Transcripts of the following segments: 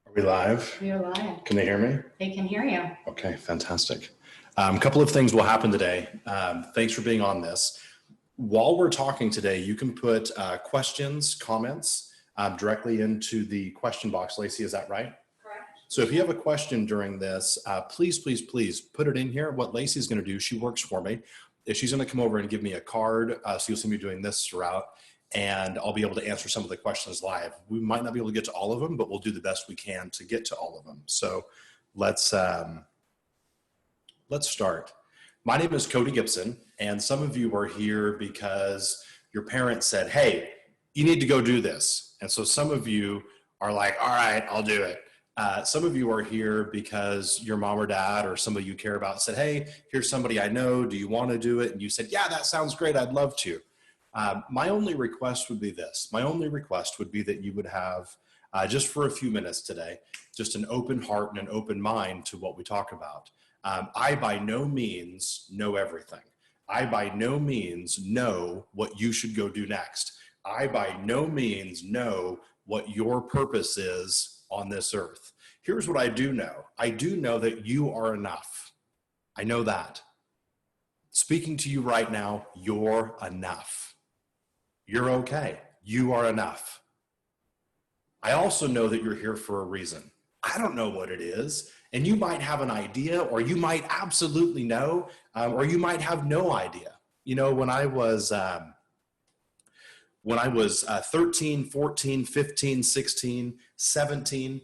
Are we live? We are live. Can they hear me? They can hear you. Okay, fantastic. A couple of things will happen today. Thanks for being on this. While we're talking today, you can put questions, comments directly into the question box. Lacey, is that right? Correct. So if you have a question during this, please put it in here. What Lacey's going to do, she works for me, is she's going to come over and give me a card. So you'll see me doing this throughout, and I'll be able to answer some of the questions live. We might not be able to get to all of them, but we'll do the best we can to get to all of them. So let's start. My name is Cody Gibson, and some of you are here because your parents said, hey, you need to go do this. And so some of you are like, all right, I'll do it. Some of you are here because your mom or dad or somebody you care about said, hey, here's somebody I know. Do you want to do it? And you said, yeah, that sounds great. I'd love to. My only request would be this. My only request would be that you would have, just for a few minutes today, just an open heart and an open mind to what we talk about. I by no means know everything. I by no means know what you should go do next. I by no means know what your purpose is on this earth. Here's what I do know. I do know that you are enough. I know that. Speaking to you right now, you're enough. You're okay. You are enough. I also know that you're here for a reason. I don't know what it is. And you might have an idea, or you might absolutely know, or you might have no idea. You know, when I was 13, 14, 15, 16, 17,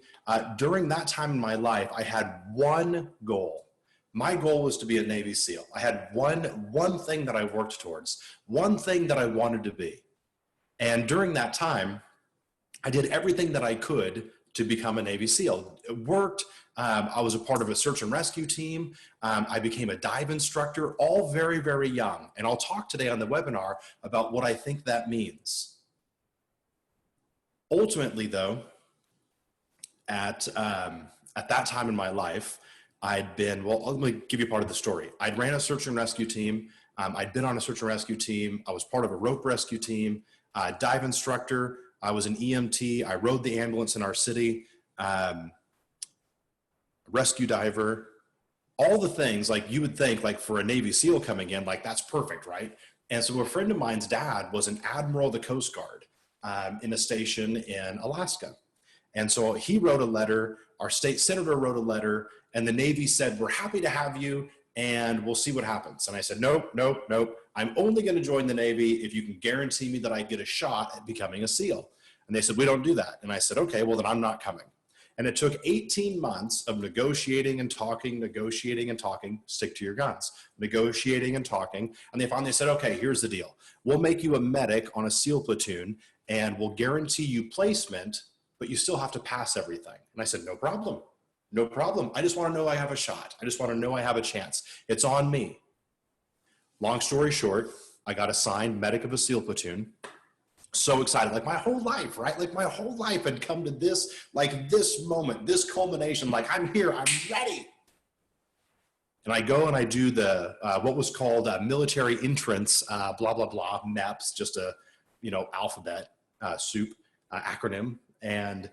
during that time in my life, I had one goal. My goal was to be a Navy SEAL. I had one thing that I worked towards, one thing that I wanted to be. And during that time, I did everything that I could to become a Navy SEAL. It worked. I was a part of a search and rescue team. I became a dive instructor, all very, very young. And I'll talk today on the webinar about what I think that means. Ultimately, though, at that time in my life, I'd been, well, let me give you part of the story. I'd ran a search and rescue team. I'd been on a search and rescue team. I was part of a rope rescue team, dive instructor. I was an EMT. I rode the ambulance in our city, rescue diver, all the things like you would think like for a Navy SEAL coming in, like that's perfect, right? And so a friend of mine's dad was an admiral of the Coast Guard in a station in Alaska. And so he wrote a letter, our state senator wrote a letter, and the Navy said, we're happy to have you and we'll see what happens. And I said, nope. I'm only going to join the Navy if you can guarantee me that I get a shot at becoming a SEAL. And they said, we don't do that. And I said, okay, well then I'm not coming. And it took 18 months of negotiating and talking, stick to your guns, negotiating and talking. And they finally said, okay, here's the deal. We'll make you a medic on a SEAL platoon and we'll guarantee you placement, but you still have to pass everything. And I said, no problem. No problem. I just want to know I have a shot. I just want to know I have a chance. It's on me. Long story short, I got assigned medic of a SEAL platoon. So excited, like my whole life, right? Like my whole life had come to this, like this moment, this culmination, like I'm here, I'm ready. And I go and I do the, what was called military entrance, MEPS, just a, alphabet soup acronym. And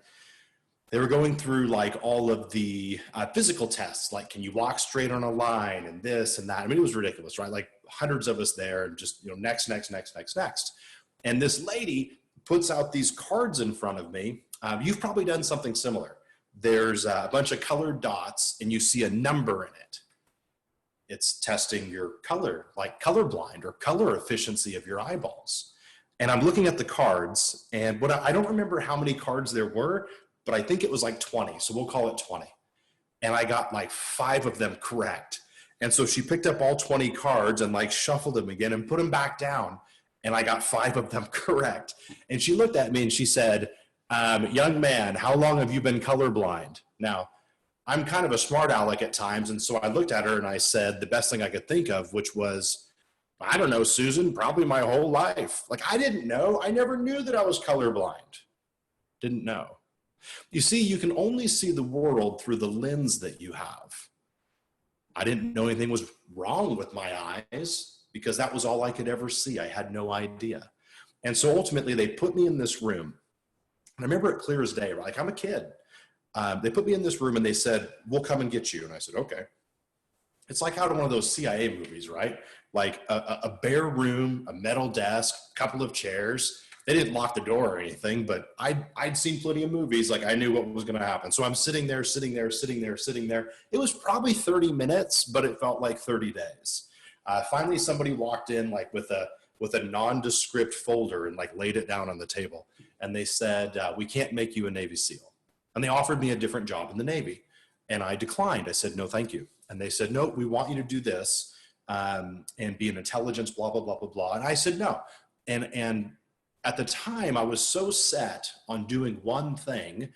they were going through like all of the physical tests, like can you walk straight on a line and this and that. I mean, it was ridiculous, right? Like hundreds of us there and just, next. And this lady puts out these cards in front of me. You've probably done something similar. There's a bunch of colored dots and you see a number in it. It's testing your color, like colorblind or color efficiency of your eyeballs. And I'm looking at the cards and I don't remember how many cards there were, but I think it was like 20. So we'll call it 20. And I got like 5 of them correct. And so she picked up all 20 cards and like shuffled them again and put them back down. And I got 5 of them correct. And she looked at me and she said, young man, how long have you been colorblind? Now, I'm kind of a smart aleck at times. And so I looked at her and I said the best thing I could think of, which was, I don't know, Susan, probably my whole life. Like I didn't know. I never knew that I was colorblind. Didn't know. You see, you can only see the world through the lens that you have. I didn't know anything was wrong with my eyes because that was all I could ever see. I had no idea. And so ultimately they put me in this room. And I remember it clear as day, like I'm a kid. They put me in this room and they said, we'll come and get you. And I said, okay. It's like out of one of those CIA movies, right? Like a bare room, a metal desk, a couple of chairs. They didn't lock the door or anything, but I'd seen plenty of movies. Like I knew what was going to happen. So I'm sitting there. It was probably 30 minutes, but it felt like 30 days. Finally, somebody walked in like with a nondescript folder and like laid it down on the table. And they said, we can't make you a Navy SEAL. And they offered me a different job in the Navy. And I declined. I said, no, thank you. And they said, no, we want you to do this and be an intelligence, blah, blah, blah, blah, blah. And I said, no. And at the time, I was so set on doing one thing,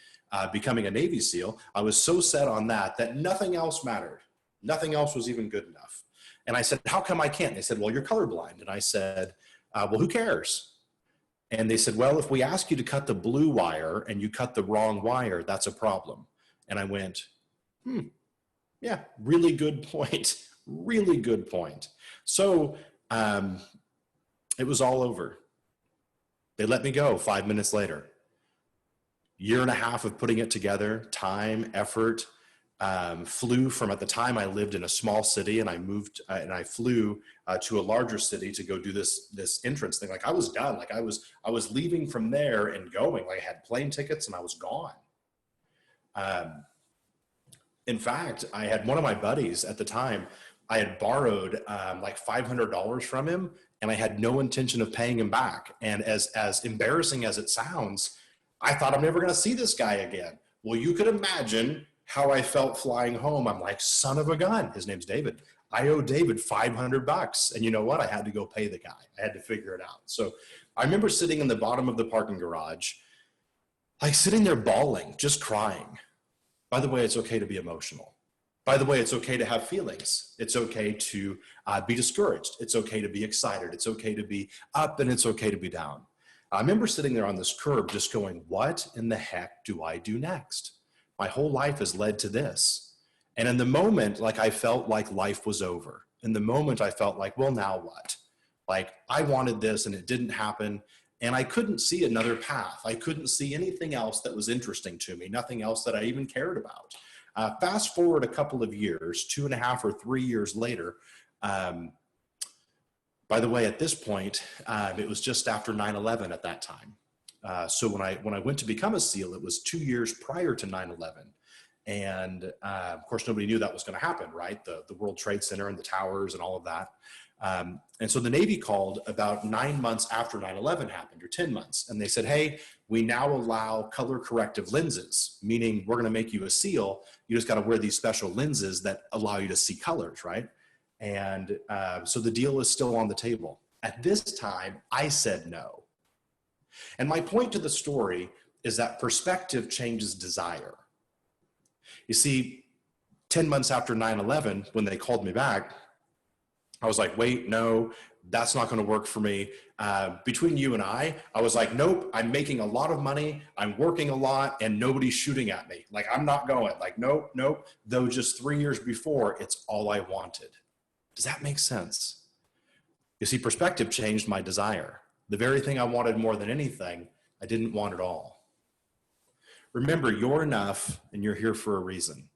becoming a Navy SEAL. I was so set on that nothing else mattered. Nothing else was even good enough. And I said, how come I can't? They said, well, you're colorblind. And I said, well, who cares? And they said, well, if we ask you to cut the blue wire and you cut the wrong wire, that's a problem. And I went, yeah, really good point. Really good point. So it was all over. They let me go 5 minutes later. Year and a half of putting it together, time, effort. Flew from, at the time I lived in a small city, and I moved and I flew to a larger city to go do this entrance thing. Like I was done. Like I was leaving from there and going. Like I had plane tickets and I was gone. In fact, I had one of my buddies at the time. I had borrowed like $500 from him, and I had no intention of paying him back. And as embarrassing as it sounds, I thought I'm never going to see this guy again. Well, you could imagine how I felt flying home. I'm like, son of a gun. His name's David. I owe David $500. And you know what? I had to go pay the guy. I had to figure it out. So I remember sitting in the bottom of the parking garage, like sitting there bawling, just crying. By the way, it's okay to be emotional. By the way, it's okay to have feelings. It's okay to be discouraged. It's okay to be excited. It's okay to be up, and it's okay to be down. I remember sitting there on this curb just going, what in the heck do I do next? My whole life has led to this. And in the moment, like I felt like life was over. In the moment, I felt like, well, now what? Like I wanted this and it didn't happen. And I couldn't see another path. I couldn't see anything else that was interesting to me, nothing else that I even cared about. Fast forward a couple of years, 2.5 or 3 years later. By the way, at this point, it was just after 9/11 at that time. So when I went to become a SEAL, it was 2 years prior to 9/11. And of course, nobody knew that was going to happen, right? The World Trade Center and the towers and all of that. And so the Navy called about 9 months after 9/11 happened, or 10 months. And they said, hey, we now allow color corrective lenses, meaning we're going to make you a SEAL. You just got to wear these special lenses that allow you to see colors, right? And so the deal is still on the table. At this time, I said no. And my point to the story is that perspective changes desire. You see, 10 months after 9/11, when they called me back, I was like, wait, no, that's not going to work for me. Between you and I was like, nope, I'm making a lot of money. I'm working a lot and nobody's shooting at me. Like, I'm not going. Like, nope. Though just 3 years before, it's all I wanted. Does that make sense? You see, perspective changed my desire. The very thing I wanted more than anything, I didn't want at all. Remember, you're enough and you're here for a reason.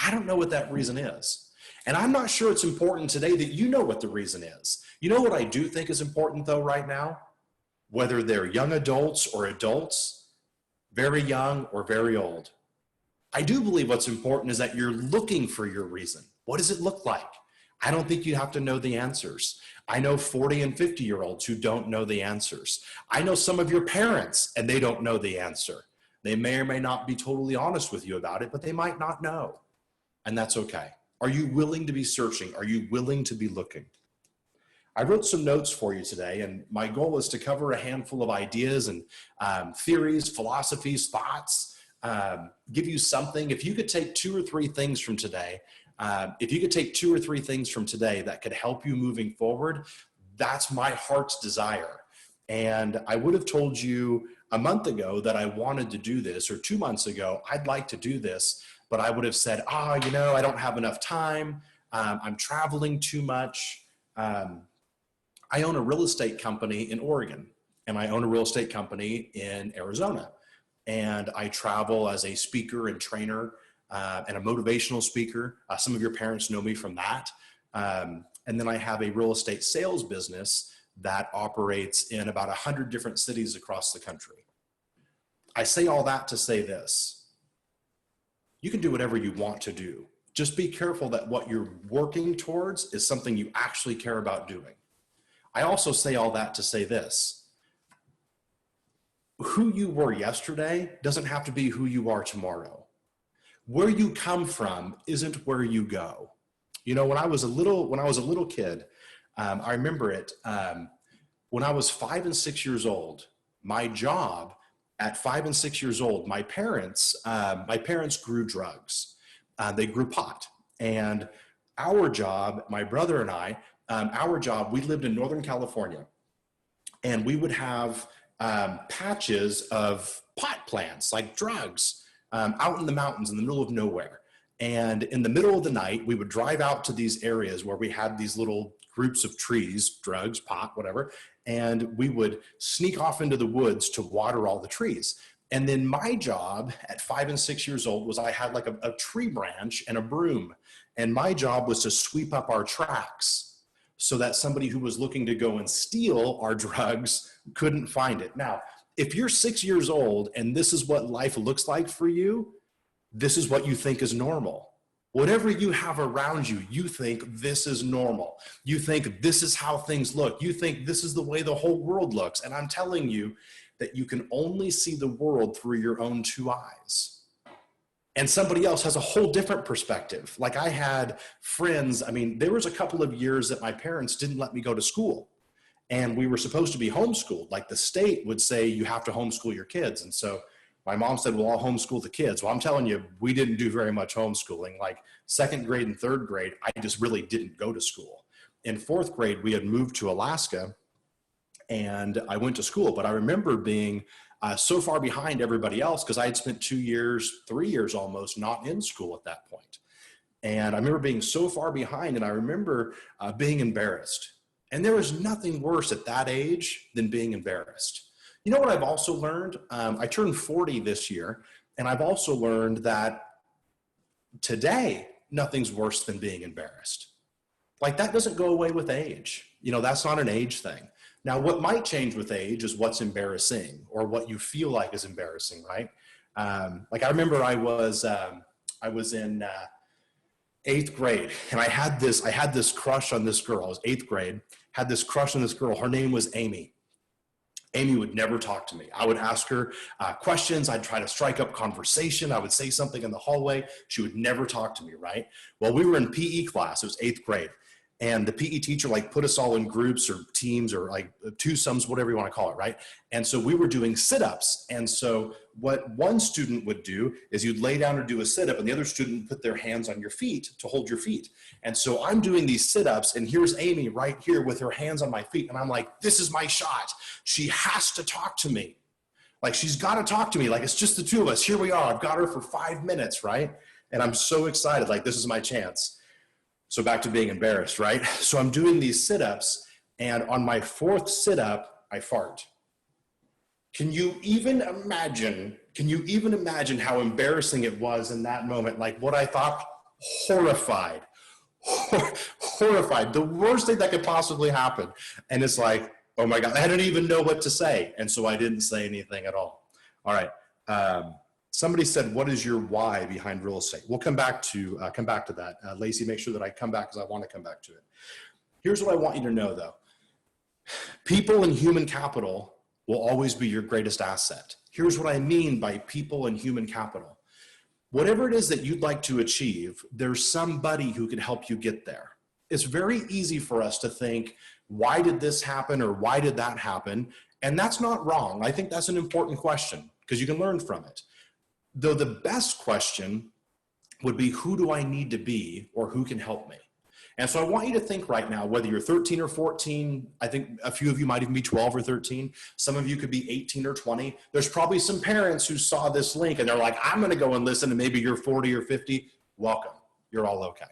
I don't know what that reason is. And I'm not sure it's important today that you know what the reason is. You know what I do think is important though right now? Whether they're young adults or adults, very young or very old. I do believe what's important is that you're looking for your reason. What does it look like? I don't think you have to know the answers. I know 40 and 50-year-olds who don't know the answers. I know some of your parents and they don't know the answer. They may or may not be totally honest with you about it, but they might not know. And that's okay. Are you willing to be searching? Are you willing to be looking? I wrote some notes for you today, and my goal is to cover a handful of ideas and theories, philosophies, thoughts, give you something. If you could take 2 or 3 things from today, that could help you moving forward, that's my heart's desire. And I would have told you a month ago that I wanted to do this, or 2 months ago, I'd like to do this, but I would have said, I don't have enough time. I'm traveling too much. I own a real estate company in Oregon, and I own a real estate company in Arizona. and I travel as a speaker and trainer and a motivational speaker. Some of your parents know me from that. And then I have a real estate sales business that operates in about 100 different cities across the country. I say all that to say this: you can do whatever you want to do. Just be careful that what you're working towards is something you actually care about doing. I also say all that to say this: who you were yesterday doesn't have to be who you are tomorrow. Where you come from isn't where you go. You know, when I was a little kid, I remember it. When I was 5 and 6 years old, my job at 5 and 6 years old, my parents grew drugs. They grew pot, and our job, my brother and I, we lived in Northern California, and we would have patches of pot plants, like drugs, out in the mountains in the middle of nowhere. And in the middle of the night, we would drive out to these areas where we had these little groups of trees, drugs, pot, whatever, and we would sneak off into the woods to water all the trees. And then my job at 5 and 6 years old was I had like a tree branch and a broom, and my job was to sweep up our tracks so that somebody who was looking to go and steal our drugs couldn't find it. Now, if you're 6 years old and this is what life looks like for you, this is what you think is normal. Whatever you have around you, you think this is normal. You think this is how things look. You think this is the way the whole world looks. And I'm telling you that you can only see the world through your own two eyes. And somebody else has a whole different perspective. Like I had friends, I mean, there was a couple of years that my parents didn't let me go to school. And we were supposed to be homeschooled. Like the state would say, you have to homeschool your kids. And so my mom said, well, I'll homeschool the kids. Well, I'm telling you, we didn't do very much homeschooling. Like 2nd grade and 3rd grade, I just really didn't go to school. In 4th grade, we had moved to Alaska, and I went to school. But I remember being so far behind everybody else because I had spent 2 years, 3 years almost not in school at that point. And I remember being so far behind, and I remember being embarrassed. And there was nothing worse at that age than being embarrassed. You know what I've also learned? I turned 40 this year, and I've also learned that today, nothing's worse than being embarrassed. Like that doesn't go away with age. You know, that's not an age thing. Now, what might change with age is what's embarrassing or what you feel like is embarrassing, right? Like I remember I was in 8th grade, and I had this crush on this girl. I was 8th grade, had this crush on this girl. Her name was Amy. Amy would never talk to me. I would ask her questions. I'd try to strike up conversation. I would say something in the hallway. She would never talk to me, right? Well, we were in PE class. It was 8th grade. And the PE teacher like put us all in groups or teams or like twosomes, whatever you want to call it, right? And so we were doing sit-ups. And so what one student would do is you'd lay down or do a sit-up, and the other student would put their hands on your feet to hold your feet. And so I'm doing these sit-ups, and here's Amy right here with her hands on my feet. And I'm like, this is my shot. She has to talk to me. Like, she's got to talk to me. Like, it's just the two of us. Here we are. I've got her for 5 minutes, right? And I'm so excited. Like, this is my chance. So back to being embarrassed, right? So I'm doing these sit-ups, and on my 4th sit-up, I fart. Can you even imagine how embarrassing it was in that moment? Like what I thought, horrified, horrified, the worst thing that could possibly happen. And it's like, oh my God, I didn't even know what to say. And so I didn't say anything at all. All right. Somebody said, what is your why behind real estate? We'll come back to that. Lacey, make sure that I come back because I want to come back to it. Here's what I want you to know though. People and human capital will always be your greatest asset. Here's what I mean by people and human capital. Whatever it is that you'd like to achieve, there's somebody who can help you get there. It's very easy for us to think, why did this happen or why did that happen? And that's not wrong. I think that's an important question because you can learn from it. Though the best question would be, who do I need to be or who can help me? And so I want you to think right now, whether you're 13 or 14, I think a few of you might even be 12 or 13. Some of you could be 18 or 20. There's probably some parents who saw this link and they're like, I'm going to go and listen, and maybe you're 40 or 50. Welcome. You're all okay.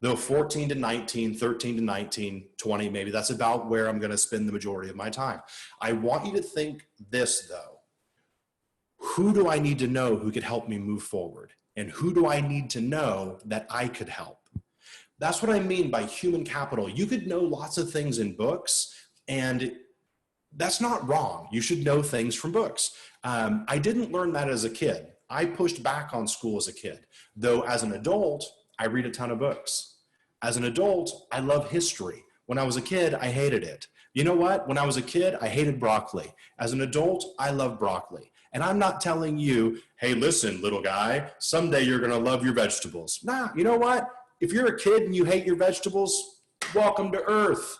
Though 14 to 19, 13 to 19, 20, maybe that's about where I'm going to spend the majority of my time. I want you to think this though. who do I need to know who could help me move forward? And who do I need to know that I could help? That's what I mean by human capital. You could know lots of things in books, and that's not wrong. You should know things from books. I didn't learn that as a kid. I pushed back on school as a kid, though as an adult, I read a ton of books. As an adult, I love history. When I was a kid, I hated it. You know what? When I was a kid, I hated broccoli. As an adult, I love broccoli. And I'm not telling you, hey, listen, little guy, someday you're going to love your vegetables. Nah, you know what? If you're a kid and you hate your vegetables, welcome to Earth.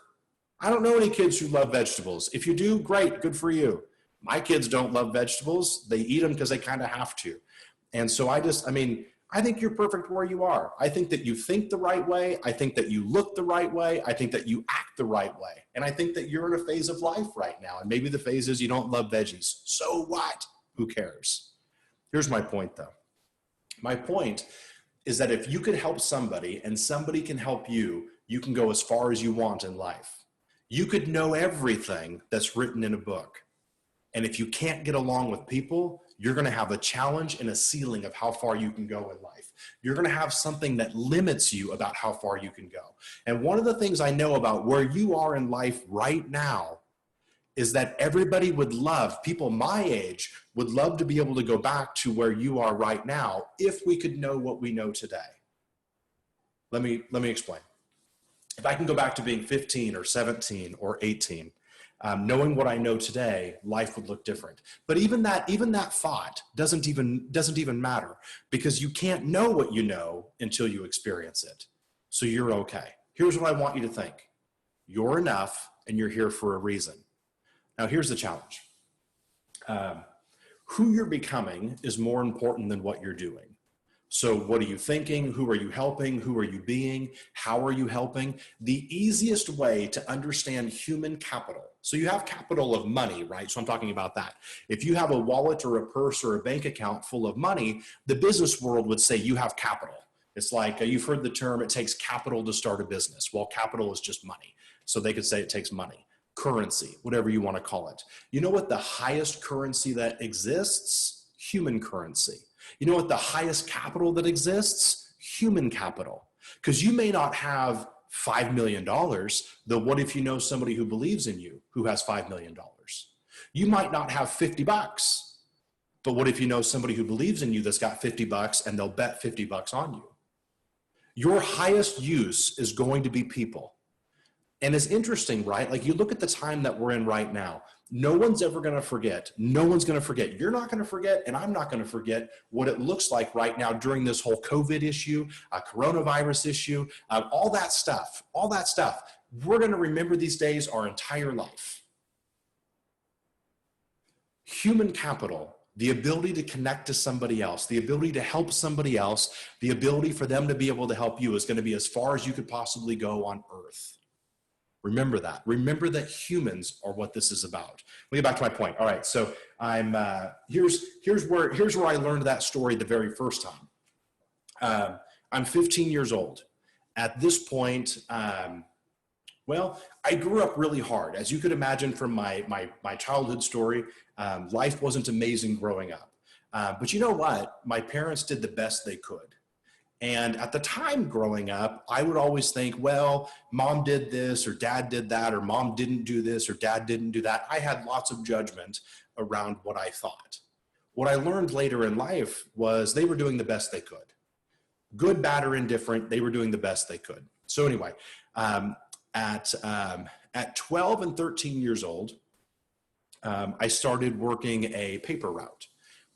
I don't know any kids who love vegetables. If you do, great, good for you. My kids don't love vegetables. They eat them because they kind of have to. And so I think you're perfect where you are. I think that you think the right way. I think that you look the right way. I think that you act the right way. And I think that you're in a phase of life right now. And maybe the phase is you don't love veggies. So what? Who cares? Here's my point though. My point is that if you could help somebody and somebody can help you, you can go as far as you want in life. You could know everything that's written in a book. And if you can't get along with people, you're going to have a challenge and a ceiling of how far you can go in life. You're going to have something that limits you about how far you can go. And one of the things I know about where you are in life right now is that everybody would love, people my age would love to be able to go back to where you are right now if we could know what we know today. Let me explain. If I can go back to being 15 or 17 or 18, knowing what I know today, life would look different. But even that thought doesn't even matter, because you can't know what you know until you experience it. So you're okay. Here's what I want you to think. You're enough and you're here for a reason. Now here's the challenge. Who you're becoming is more important than what you're doing. So what are you thinking? Who are you helping? Who are you being? How are you helping? The easiest way to understand human capital. So you have capital of money, right? So I'm talking about that. If you have a wallet or a purse or a bank account full of money, the business world would say you have capital. It's like, you've heard the term, it takes capital to start a business. Well, capital is just money. So they could say it takes money, currency, whatever you want to call it. You know what the highest currency that exists? Human currency. You know what the highest capital that exists? Human capital. Because you may not have $5 million, though what if you know somebody who believes in you who has $5 million? You might not have 50 bucks, but what if you know somebody who believes in you that's got 50 bucks and they'll bet 50 bucks on you? Your highest use is going to be people. And it's interesting, right? Like you look at the time that we're in right now. No one's ever going to forget. No one's going to forget. You're not going to forget, and I'm not going to forget what it looks like right now during this whole COVID issue, coronavirus issue, all that stuff. We're going to remember these days our entire life. Human capital, the ability to connect to somebody else, the ability to help somebody else, the ability for them to be able to help you is going to be as far as you could possibly go on earth. Remember that. Remember that humans are what this is about. Let me get back to my point. All right, so here's where I learned that story the very first time. I'm 15 years old. At this point, well, I grew up really hard. As you could imagine from my childhood story, life wasn't amazing growing up. But you know what? My parents did the best they could. And at the time growing up, I would always think, well, mom did this or dad did that, or mom didn't do this or dad didn't do that. I had lots of judgment around what I thought. What I learned later in life was they were doing the best they could. Good, bad, or indifferent, they were doing the best they could. So anyway, at 12 and 13 years old, I started working a paper route.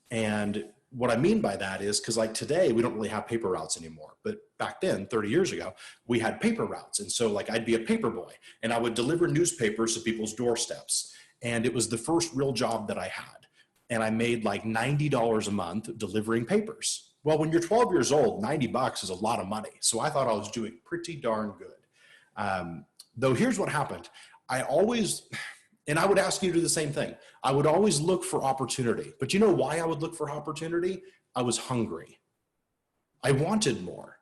And what I mean by that is because like today, we don't really have paper routes anymore. But back then, 30 years ago, we had paper routes. And so like I'd be a paper boy and I would deliver newspapers to people's doorsteps. And it was the first real job that I had. And I made like $90 a month delivering papers. Well, when you're 12 years old, 90 bucks is a lot of money. So I thought I was doing pretty darn good. Though here's what happened. And I would ask you to do the same thing. I would always look for opportunity. But you know why I would look for opportunity? I was hungry. I wanted more.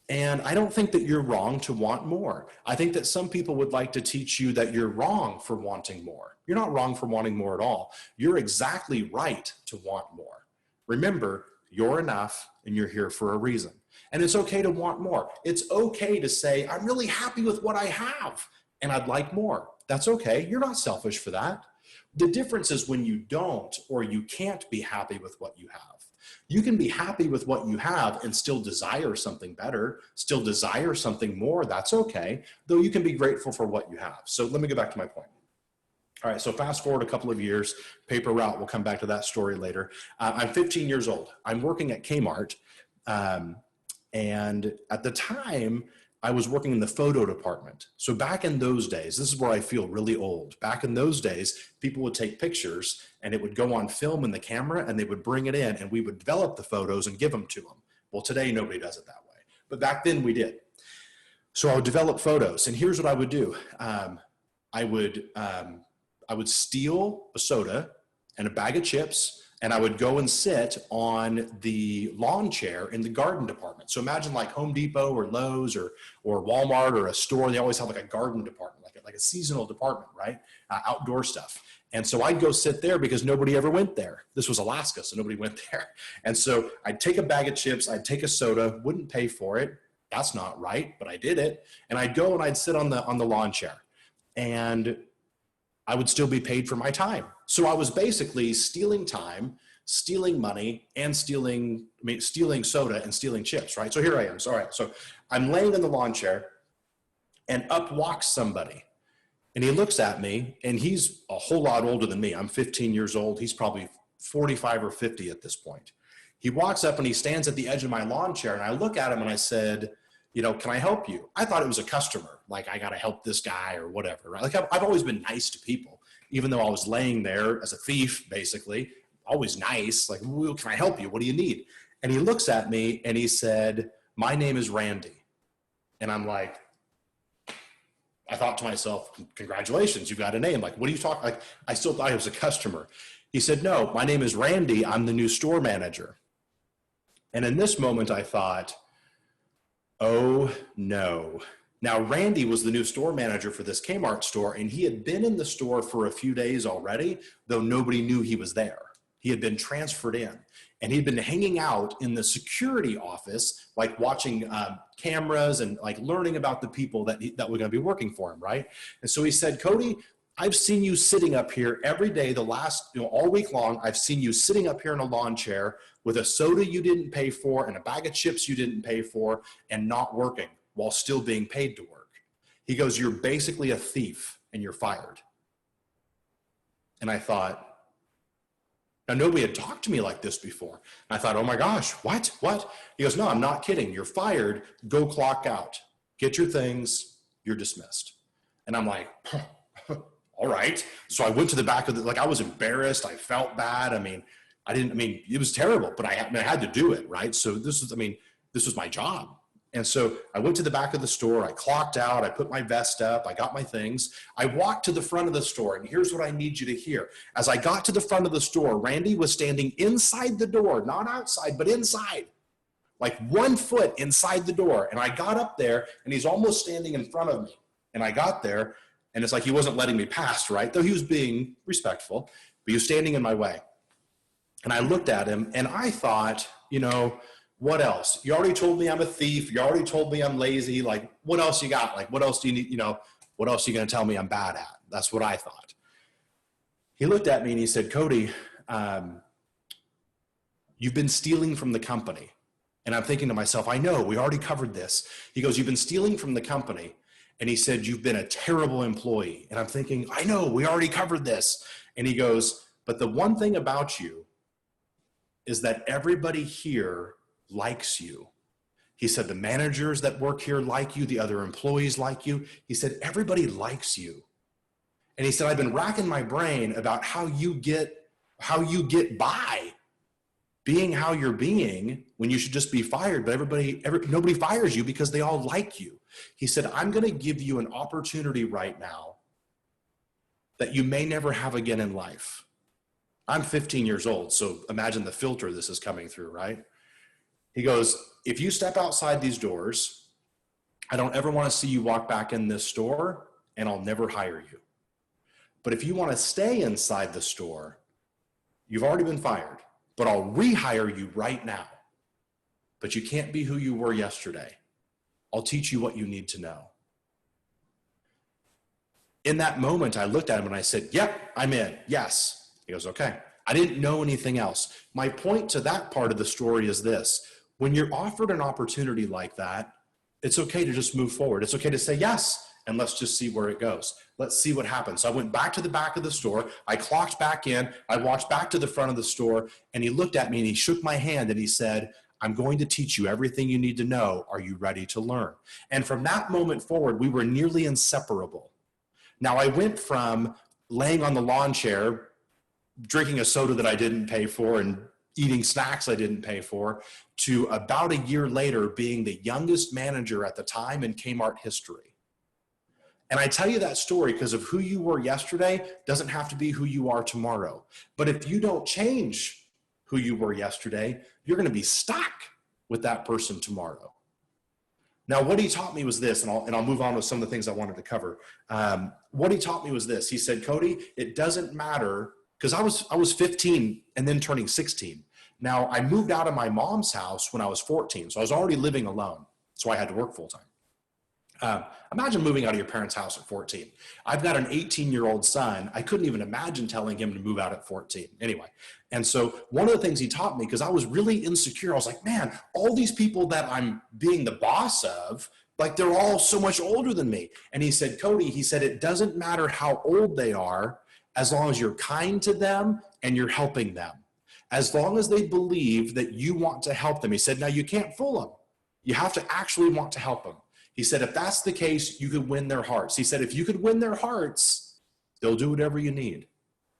And I don't think that you're wrong to want more. I think that some people would like to teach you that you're wrong for wanting more. You're not wrong for wanting more at all. You're exactly right to want more. Remember, you're enough and you're here for a reason. And it's okay to want more. It's okay to say, I'm really happy with what I have and I'd like more. That's okay. You're not selfish for that. The difference is when you don't or you can't be happy with what you have. You can be happy with what you have and still desire something better, still desire something more. That's okay, though you can be grateful for what you have. So let me go back to my point. All right, so fast forward a couple of years, paper route, we'll come back to that story later. I'm 15 years old. I'm working at Kmart. And at the time, I was working in the photo department. So back in those days, this is where I feel really old. Back in those days, people would take pictures and it would go on film in the camera and they would bring it in and we would develop the photos and give them to them. Well, today, nobody does it that way. But back then we did. So I would develop photos and here's what I would do. I would steal a soda and a bag of chips and I would go and sit on the lawn chair in the garden department. So imagine like Home Depot or Lowe's or Walmart or a store, they always have like a garden department, like a seasonal department, right? Outdoor stuff. And so I'd go sit there because nobody ever went there. This was Alaska, so nobody went there. And so I'd take a bag of chips, I'd take a soda, wouldn't pay for it. That's not right, but I did it. And I'd go and I'd sit on the lawn chair. And I would still be paid for my time. So I was basically stealing time, stealing money, and stealing soda and stealing chips, right? So here I am. So, all right, so I'm laying in the lawn chair and up walks somebody. And he looks at me and he's a whole lot older than me. I'm 15 years old. He's probably 45 or 50 at this point. He walks up and he stands at the edge of my lawn chair and I look at him and I said, can I help you? I thought it was a customer. Like, I got to help this guy or whatever, right? Like, I've always been nice to people, even though I was laying there as a thief, basically, always nice. Like, well, can I help you? What do you need? And he looks at me and he said, my name is Randy. And I'm like, I thought to myself, congratulations, you've got a name. Like, what are you talking? Like, I still thought he was a customer. He said, no, my name is Randy. I'm the new store manager. And in this moment, I thought, oh no. Now, Randy was the new store manager for this Kmart store, and he had been in the store for a few days already, though nobody knew he was there. He had been transferred in, and he'd been hanging out in the security office, like watching cameras and like learning about the people that were going to be working for him, right? And so he said, Cody, I've seen you sitting up here every day, all week long. I've seen you sitting up here in a lawn chair with a soda you didn't pay for and a bag of chips you didn't pay for and not working while still being paid to work. He goes, you're basically a thief and you're fired. And I thought, now nobody had talked to me like this before. And I thought, oh my gosh, what? He goes, no, I'm not kidding. You're fired. Go clock out. Get your things. You're dismissed. And I'm like, all right. So I went to the back of I was embarrassed. I felt bad. It was terrible, but I had to do it, right? So this was my job. And so I went to the back of the store, I clocked out, I put my vest up, I got my things. I walked to the front of the store, and here's what I need you to hear. As I got to the front of the store, Randy was standing inside the door, not outside, but inside, like 1 foot inside the door. And I got up there, and he's almost standing in front of me. And I got there, and it's like he wasn't letting me pass, right? Though he was being respectful, but he was standing in my way. And I looked at him, and I thought, what else? You already told me I'm a thief. You already told me I'm lazy. Like, what else you got? Like, what else do you need? What else are you going to tell me I'm bad at? That's what I thought. He looked at me and he said, Cody, you've been stealing from the company. And I'm thinking to myself, I know, we already covered this. He goes, you've been stealing from the company. And he said, you've been a terrible employee. And I'm thinking, I know, we already covered this. And he goes, but the one thing about you is that everybody here likes you. He said, the managers that work here like you, the other employees like you. He said, everybody likes you. And he said, I've been racking my brain about how you get by being how you're being when you should just be fired, but nobody fires you because they all like you. He said, I'm going to give you an opportunity right now that you may never have again in life. I'm 15 years old, so imagine the filter this is coming through, right? He goes, if you step outside these doors, I don't ever want to see you walk back in this store, and I'll never hire you. But if you want to stay inside the store, you've already been fired, but I'll rehire you right now. But you can't be who you were yesterday. I'll teach you what you need to know. In that moment, I looked at him and I said, yep, I'm in. Yes. He goes, okay. I didn't know anything else. My point to that part of the story is this. When you're offered an opportunity like that, it's okay to just move forward. It's okay to say yes, and let's just see where it goes. Let's see what happens. So I went back to the back of the store. I clocked back in. I walked back to the front of the store, and he looked at me and he shook my hand and he said, I'm going to teach you everything you need to know. Are you ready to learn? And from that moment forward, we were nearly inseparable. Now, I went from laying on the lawn chair, drinking a soda that I didn't pay for and eating snacks I didn't pay for, to about a year later being the youngest manager at the time in Kmart history. And I tell you that story because of who you were yesterday doesn't have to be who you are tomorrow. But if you don't change who you were yesterday, you're going to be stuck with that person tomorrow. Now, what he taught me was this, and I'll move on with some of the things I wanted to cover. What he taught me was this. He said, Cody, it doesn't matter, because I was 15 and then turning 16. Now, I moved out of my mom's house when I was 14, so I was already living alone, so I had to work full time. Imagine moving out of your parents' house at 14. I've got an 18-year-old son. I couldn't even imagine telling him to move out at 14. Anyway, and so one of the things he taught me, because I was really insecure, I was like, man, all these people that I'm being the boss of, like they're all so much older than me. And he said, Cody, he said, it doesn't matter how old they are, as long as you're kind to them and you're helping them. As long as they believe that you want to help them. He said, now you can't fool them. You have to actually want to help them. He said, if that's the case, you could win their hearts. He said, if you could win their hearts, they'll do whatever you need.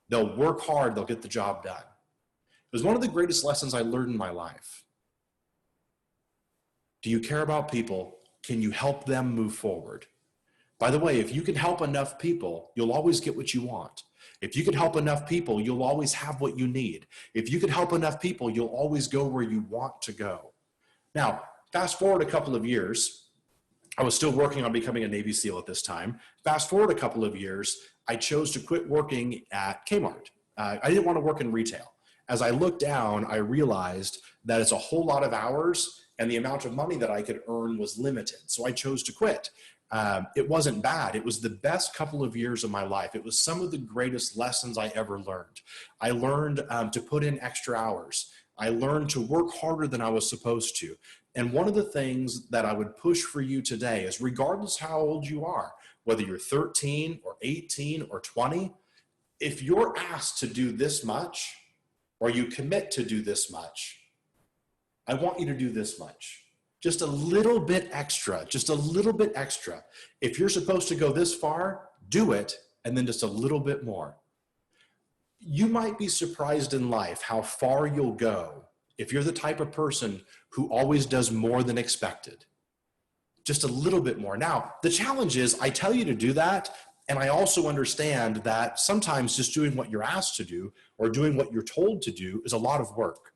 They'll work hard. They'll get the job done. It was one of the greatest lessons I learned in my life. Do you care about people? Can you help them move forward? By the way, if you can help enough people, you'll always get what you want. If you could help enough people, you'll always have what you need. If you could help enough people, you'll always go where you want to go. Now, fast forward a couple of years. I was still working on becoming a Navy SEAL at this time. Fast forward a couple of years, I chose to quit working at Kmart. I didn't want to work in retail. As I looked down, I realized that it's a whole lot of hours and the amount of money that I could earn was limited. So I chose to quit. It wasn't bad. It was the best couple of years of my life. It was some of the greatest lessons I ever learned. I learned to put in extra hours. I learned to work harder than I was supposed to. And one of the things that I would push for you today is, regardless how old you are, whether you're 13 or 18 or 20, if you're asked to do this much, or you commit to do this much, I want you to do this much. Just a little bit extra, just a little bit extra. If you're supposed to go this far, do it, and then just a little bit more. You might be surprised in life how far you'll go if you're the type of person who always does more than expected. Just a little bit more. Now, the challenge is I tell you to do that, and I also understand that sometimes just doing what you're asked to do or doing what you're told to do is a lot of work.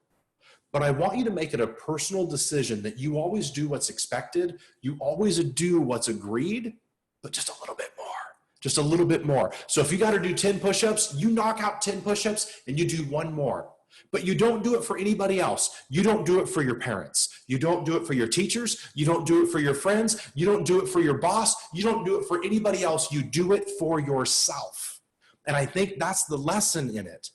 But I want you to make it a personal decision that you always do what's expected, you always do what's agreed, but just a little bit more. Just a little bit more. So if you got to do 10 push-ups, you knock out 10 push-ups and you do one more. But you don't do it for anybody else. You don't do it for your parents. You don't do it for your teachers. You don't do it for your friends. You don't do it for your boss. You don't do it for anybody else. You do it for yourself. And I think that's the lesson in it.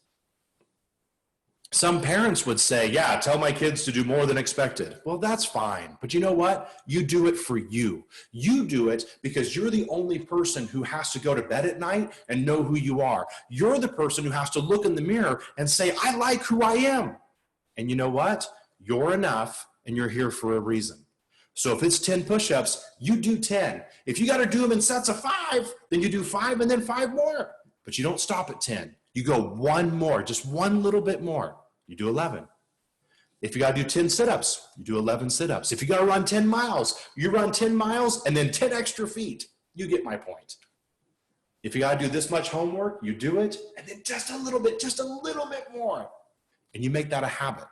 Some parents would say, yeah, tell my kids to do more than expected. Well, that's fine. But you know what? You do it for you. You do it because you're the only person who has to go to bed at night and know who you are. You're the person who has to look in the mirror and say, I like who I am. And you know what? You're enough and you're here for a reason. So if it's 10 push-ups, you do 10. If you got to do them in sets of 5, then you do 5 and then 5 more. But you don't stop at 10. You go one more, just one little bit more. You do 11. If you got to do 10 sit-ups, you do 11 sit-ups. If you got to run 10 miles, you run 10 miles and then 10 extra feet. You get my point. If you got to do this much homework, you do it, and then just a little bit more. And you make that a habit.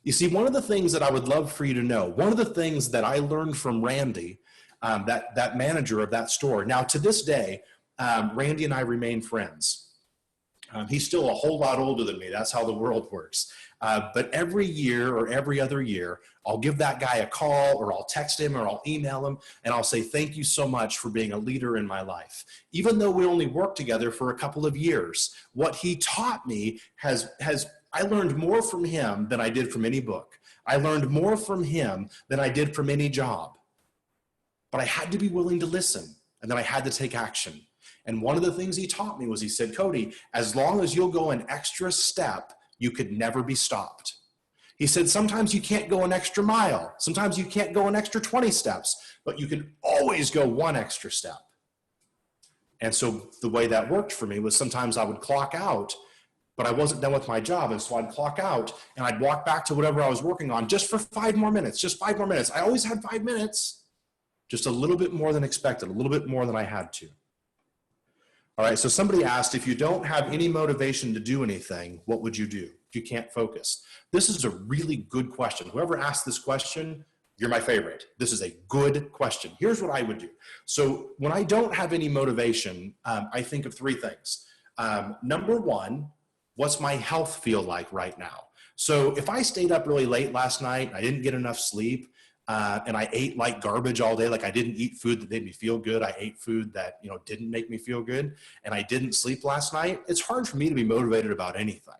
You see, one of the things that I would love for you to know, one of the things that I learned from Randy, that manager of that store. Now, to this day, Randy and I remain friends. He's still a whole lot older than me. That's how the world works. But every year or every other year, I'll give that guy a call, or I'll text him, or I'll email him, and I'll say, thank you so much for being a leader in my life. Even though we only worked together for a couple of years, what he taught me I learned more from him than I did from any book. I learned more from him than I did from any job. But I had to be willing to listen, and then I had to take action. And one of the things he taught me was, he said, Cody, as long as you'll go an extra step, you could never be stopped. He said, sometimes you can't go an extra mile. Sometimes you can't go an extra 20 steps, but you can always go one extra step. And so the way that worked for me was, sometimes I would clock out, but I wasn't done with my job. And so I'd clock out and I'd walk back to whatever I was working on just for 5 more minutes, just 5 more minutes. I always had 5 minutes, just a little bit more than expected, a little bit more than I had to. All right, so somebody asked, if you don't have any motivation to do anything, what would you do if you can't focus? This is a really good question. Whoever asked this question, you're my favorite. This is a good question. Here's what I would do. So when I don't have any motivation, I think of 3 things. Number 1, what's my health feel like right now? So if I stayed up really late last night, I didn't get enough sleep, and I ate like garbage all day, like I didn't eat food that made me feel good. I ate food that, didn't make me feel good, and I didn't sleep last night. It's hard for me to be motivated about anything.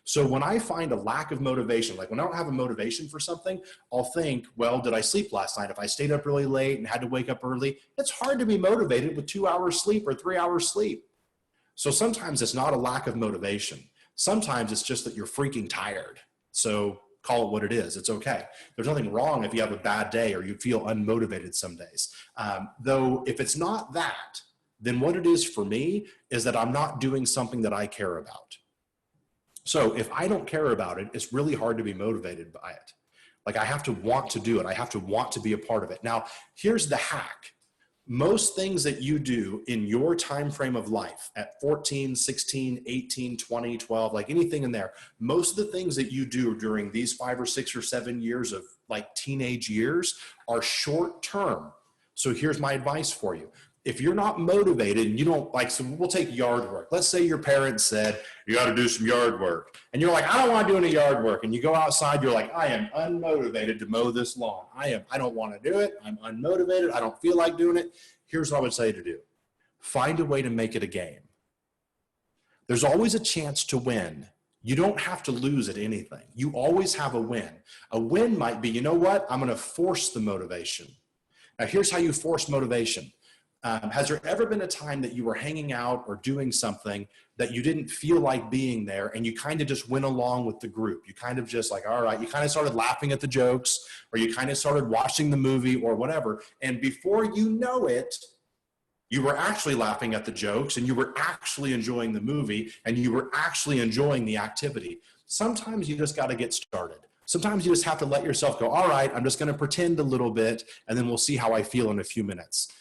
So when I find a lack of motivation, like when I don't have a motivation for something, I'll think, well, did I sleep last night? If I stayed up really late and had to wake up early, it's hard to be motivated with 2 hours sleep or 3 hours sleep. So sometimes it's not a lack of motivation. Sometimes it's just that you're freaking tired. So call it what it is. It's okay. There's nothing wrong if you have a bad day or you feel unmotivated some days. Though if it's not that, then what it is for me is that I'm not doing something that I care about. So if I don't care about it, it's really hard to be motivated by it. Like I have to want to do it. I have to want to be a part of it. Now, here's the hack. Most things that you do in your time frame of life at 14, 16, 18, 20, 12, like anything in there, most of the things that you do during these 5 or 6 or 7 years of like teenage years are short term. So here's my advice for you. If you're not motivated and you don't like, so we'll take yard work. Let's say your parents said, you got to do some yard work. And you're like, I don't want to do any yard work. And you go outside, you're like, I am unmotivated to mow this lawn. I don't want to do it. I'm unmotivated. I don't feel like doing it. Here's what I would say to do. Find a way to make it a game. There's always a chance to win. You don't have to lose at anything. You always have a win. A win might be, you know what? I'm going to force the motivation. Now, here's how you force motivation. Has there ever been a time that you were hanging out or doing something that you didn't feel like being there and you kind of just went along with the group? You kind of just like, all right, you kind of started laughing at the jokes or you kind of started watching the movie or whatever. And before you know it, you were actually laughing at the jokes and you were actually enjoying the movie and you were actually enjoying the activity. Sometimes you just got to get started. Sometimes you just have to let yourself go, all right, I'm just going to pretend a little bit and then we'll see how I feel in a few minutes.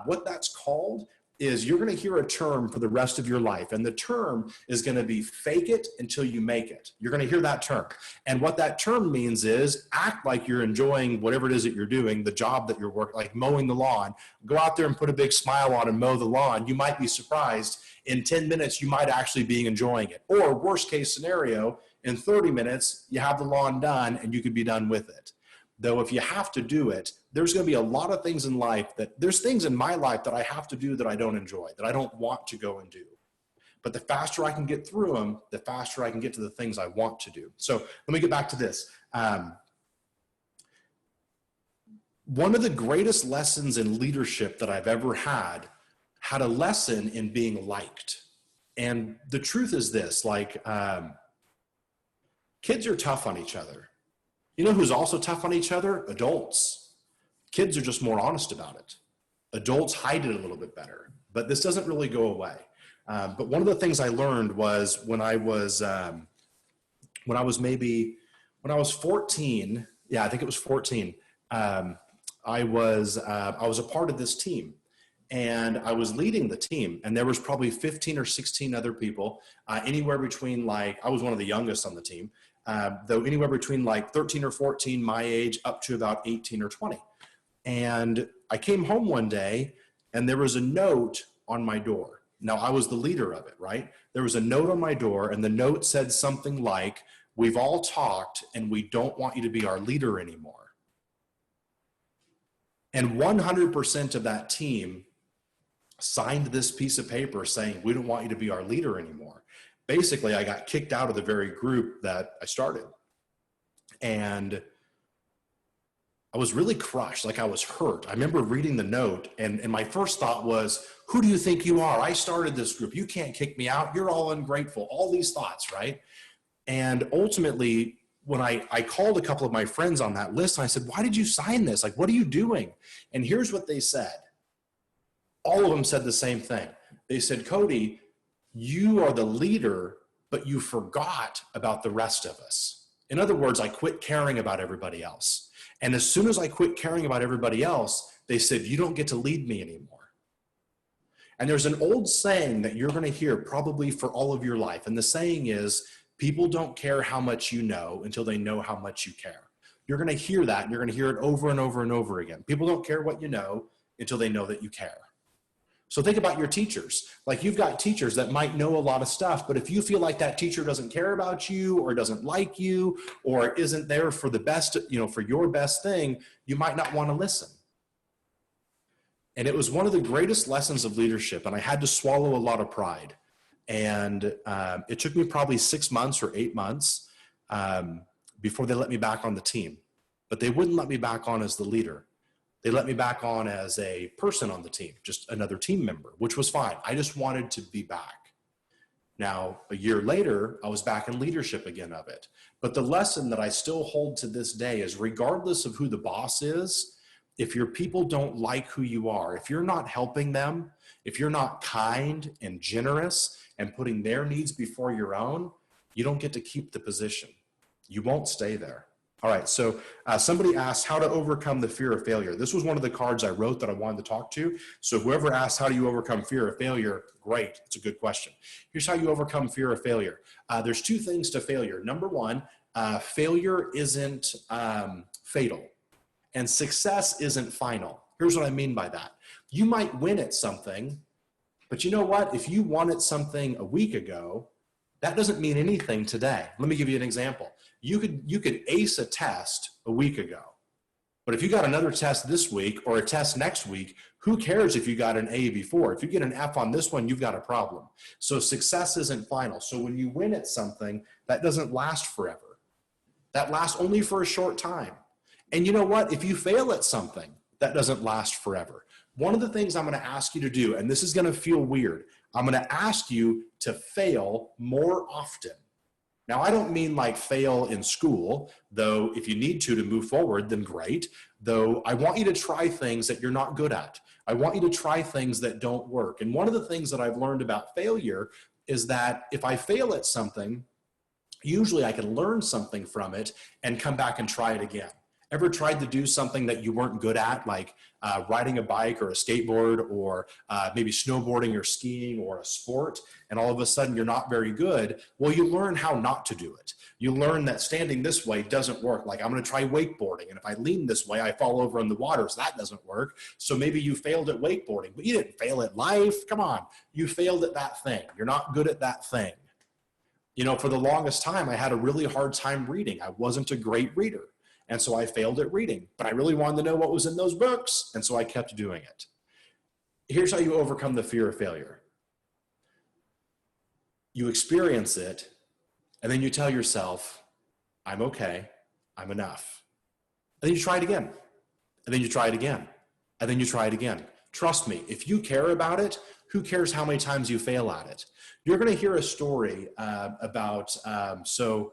What that's called is you're going to hear a term for the rest of your life. And the term is going to be fake it until you make it. You're going to hear that term. And what that term means is act like you're enjoying whatever it is that you're doing, the job that you're working, like mowing the lawn. Go out there and put a big smile on and mow the lawn. You might be surprised in 10 minutes, you might actually be enjoying it. Or worst case scenario, in 30 minutes, you have the lawn done and you could be done with it. Though if you have to do it, there's going to be a lot of things in life there's things in my life that I have to do that I don't enjoy, that I don't want to go and do. But the faster I can get through them, the faster I can get to the things I want to do. So let me get back to this. One of the greatest lessons in leadership that I've ever had a lesson in being liked. And the truth is this, like, kids are tough on each other. You know who's also tough on each other? Adults. Kids are just more honest about it. Adults hide it a little bit better, but this doesn't really go away. But one of the things I learned was when I was 14, yeah, I think it was 14, I was a part of this team. And I was leading the team, and there was probably 15 or 16 other people, anywhere between like, I was one of the youngest on the team, though anywhere between like 13 or 14, my age, up to about 18 or 20. And I came home one day, and there was a note on my door. Now, I was the leader of it, right? There was a note on my door, and the note said something like, "We've all talked, and we don't want you to be our leader anymore." And 100% of that team signed this piece of paper saying, "We don't want you to be our leader anymore." Basically, I got kicked out of the very group that I started. And I was really crushed, like I was hurt. I remember reading the note, and my first thought was, who do you think you are? I started this group. You can't kick me out. You're all ungrateful. All these thoughts, right? And ultimately, when I called a couple of my friends on that list, and I said, why did you sign this? Like, what are you doing? And here's what they said. All of them said the same thing. They said, Cody, you are the leader, but you forgot about the rest of us. In other words, I quit caring about everybody else. And as soon as I quit caring about everybody else, they said, you don't get to lead me anymore. And there's an old saying that you're going to hear probably for all of your life. And the saying is, people don't care how much you know until they know how much you care. You're going to hear that, and you're going to hear it over and over and over again. People don't care what you know until they know that you care. So think about your teachers. Like, you've got teachers that might know a lot of stuff, but if you feel like that teacher doesn't care about you or doesn't like you or isn't there for the best, for your best thing, you might not want to listen. And it was one of the greatest lessons of leadership, and I had to swallow a lot of pride. And it took me probably 6 months or 8 months before they let me back on the team. But they wouldn't let me back on as the leader. They let me back on as a person on the team, just another team member, which was fine. I just wanted to be back. Now, a year later, I was back in leadership again of it. But the lesson that I still hold to this day is, regardless of who the boss is, if your people don't like who you are, if you're not helping them, if you're not kind and generous and putting their needs before your own, you don't get to keep the position. You won't stay there. All right, so somebody asked how to overcome the fear of failure. This was one of the cards I wrote that I wanted to talk to. So whoever asked, how do you overcome fear of failure? Great, it's a good question. Here's how you overcome fear of failure. There's two things to failure. Number one, failure isn't fatal, and success isn't final. Here's what I mean by that. You might win at something, but you know what? If you won at something a week ago, that doesn't mean anything today. Let me give you an example. You could ace a test a week ago, but if you got another test this week or a test next week, who cares if you got an A before? If you get an F on this one, you've got a problem. So success isn't final. So when you win at something, that doesn't last forever. That lasts only for a short time. And you know what? If you fail at something, that doesn't last forever. One of the things I'm going to ask you to do, and this is going to feel weird, I'm going to ask you to fail more often. Now, I don't mean like fail in school, though if you need to move forward, then great. Though I want you to try things that you're not good at. I want you to try things that don't work. And one of the things that I've learned about failure is that if I fail at something, usually I can learn something from it and come back and try it again. Ever tried to do something that you weren't good at, like riding a bike or a skateboard or maybe snowboarding or skiing or a sport, and all of a sudden you're not very good? Well, you learn how not to do it. You learn that standing this way doesn't work. Like, I'm going to try wakeboarding, and if I lean this way, I fall over in the water, so that doesn't work. So maybe you failed at wakeboarding, but you didn't fail at life. Come on. You failed at that thing. You're not good at that thing. For the longest time, I had a really hard time reading. I wasn't a great reader. And so I failed at reading, but I really wanted to know what was in those books. And so I kept doing it. Here's how you overcome the fear of failure. You experience it, and then you tell yourself, I'm okay, I'm enough. And then you try it again. And then you try it again. And then you try it again. Trust me, if you care about it, who cares how many times you fail at it? You're going to hear a story about, so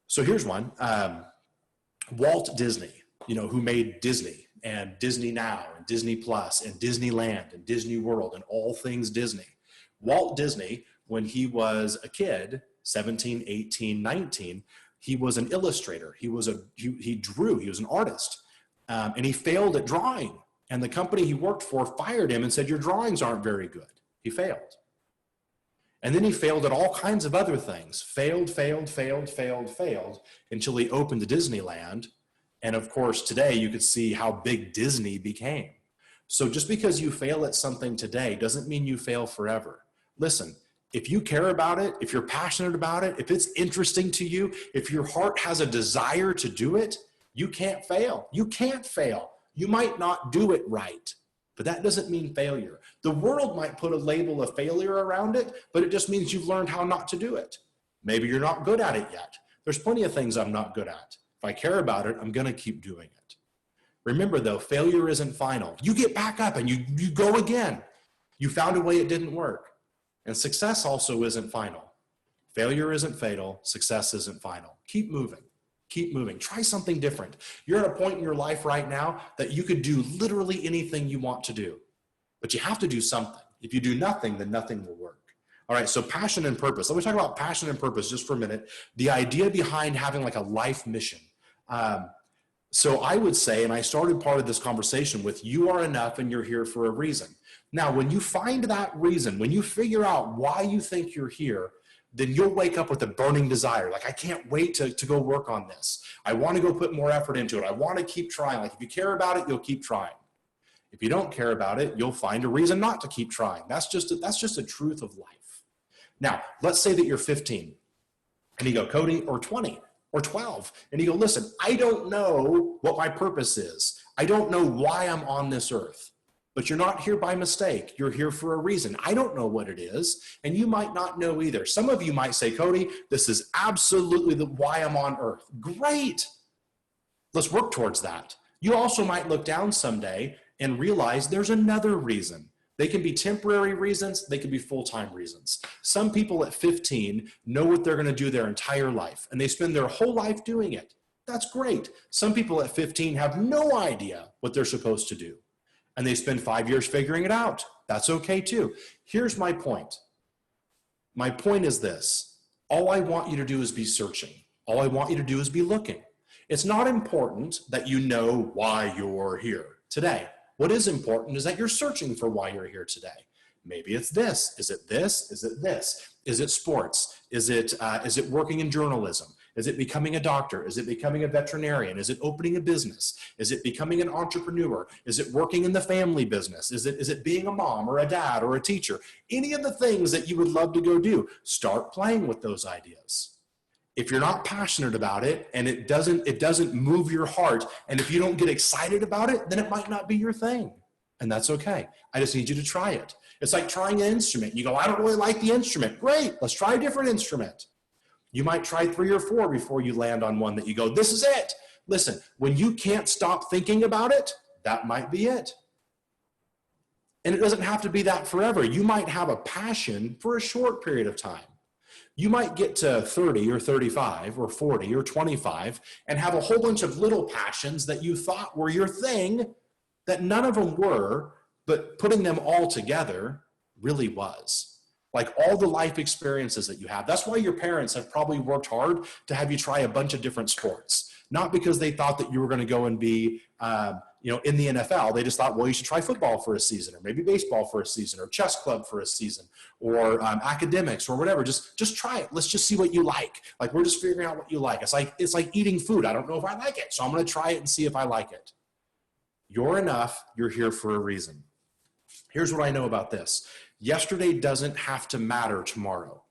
here's one. Walt Disney, who made Disney and Disney Now and Disney Plus and Disneyland and Disney World and all things Disney. Walt Disney, when he was a kid, 17, 18, 19, he was an illustrator. He drew, he was an artist, and he failed at drawing. And the company he worked for fired him and said, your drawings aren't very good. He failed. And then he failed at all kinds of other things. Failed until he opened to Disneyland. And of course, today you could see how big Disney became. So just because you fail at something today doesn't mean you fail forever. Listen, if you care about it, if you're passionate about it, if it's interesting to you, if your heart has a desire to do it, you can't fail. You can't fail. You might not do it right, but that doesn't mean failure. The world might put a label of failure around it, but it just means you've learned how not to do it. Maybe you're not good at it yet. There's plenty of things I'm not good at. If I care about it, I'm going to keep doing it. Remember though, failure isn't final. You get back up and you go again. You found a way it didn't work. And success also isn't final. Failure isn't fatal. Success isn't final. Keep moving. Keep moving. Try something different. You're at a point in your life right now that you could do literally anything you want to do, but you have to do something. If you do nothing, then nothing will work. All right, so passion and purpose. Let me talk about passion and purpose just for a minute. The idea behind having like a life mission. So I would say, and I started part of this conversation with, you are enough and you're here for a reason. Now, when you find that reason, when you figure out why you think you're here, then you'll wake up with a burning desire. Like, I can't wait to go work on this. I want to go put more effort into it. I want to keep trying. Like, if you care about it, you'll keep trying. If you don't care about it, you'll find a reason not to keep trying. That's just a truth of life. Now, let's say that you're 15 and you go, Cody, or 20 or 12. And you go, listen, I don't know what my purpose is. I don't know why I'm on this earth. But you're not here by mistake. You're here for a reason. I don't know what it is, and you might not know either. Some of you might say, Cody, this is absolutely why I'm on earth. Great. Let's work towards that. You also might look down someday and realize there's another reason. They can be temporary reasons. They can be full-time reasons. Some people at 15 know what they're going to do their entire life, and they spend their whole life doing it. That's great. Some people at 15 have no idea what they're supposed to do, and they spend 5 years figuring it out. That's okay too. Here's my point. My point is this. All I want you to do is be searching. All I want you to do is be looking. It's not important that you know why you're here today. What is important is that you're searching for why you're here today. Maybe it's this. Is it this? Is it this? Is it sports? Is it working in journalism? Is it becoming a doctor? Is it becoming a veterinarian? Is it opening a business? Is it becoming an entrepreneur? Is it working in the family business? Is it being a mom or a dad or a teacher? Any of the things that you would love to go do, start playing with those ideas. If you're not passionate about it and it doesn't move your heart, and if you don't get excited about it, then it might not be your thing. And that's okay. I just need you to try it. It's like trying an instrument. You go, I don't really like the instrument. Great, let's try a different instrument. You might try 3 or 4 before you land on one that you go, this is it. Listen, when you can't stop thinking about it, that might be it. And it doesn't have to be that forever. You might have a passion for a short period of time. You might get to 30 or 35 or 40 or 25 and have a whole bunch of little passions that you thought were your thing that none of them were, but putting them all together really was. Like all the life experiences that you have. That's why your parents have probably worked hard to have you try a bunch of different sports. Not because they thought that you were going to go and be, in the NFL. They just thought, well, you should try football for a season, or maybe baseball for a season, or chess club for a season, or academics, or whatever. Just try it. Let's just see what you like. Like we're just figuring out what you like. It's like eating food. I don't know if I like it, so I'm going to try it and see if I like it. You're enough. You're here for a reason. Here's what I know about this. Yesterday doesn't have to matter tomorrow.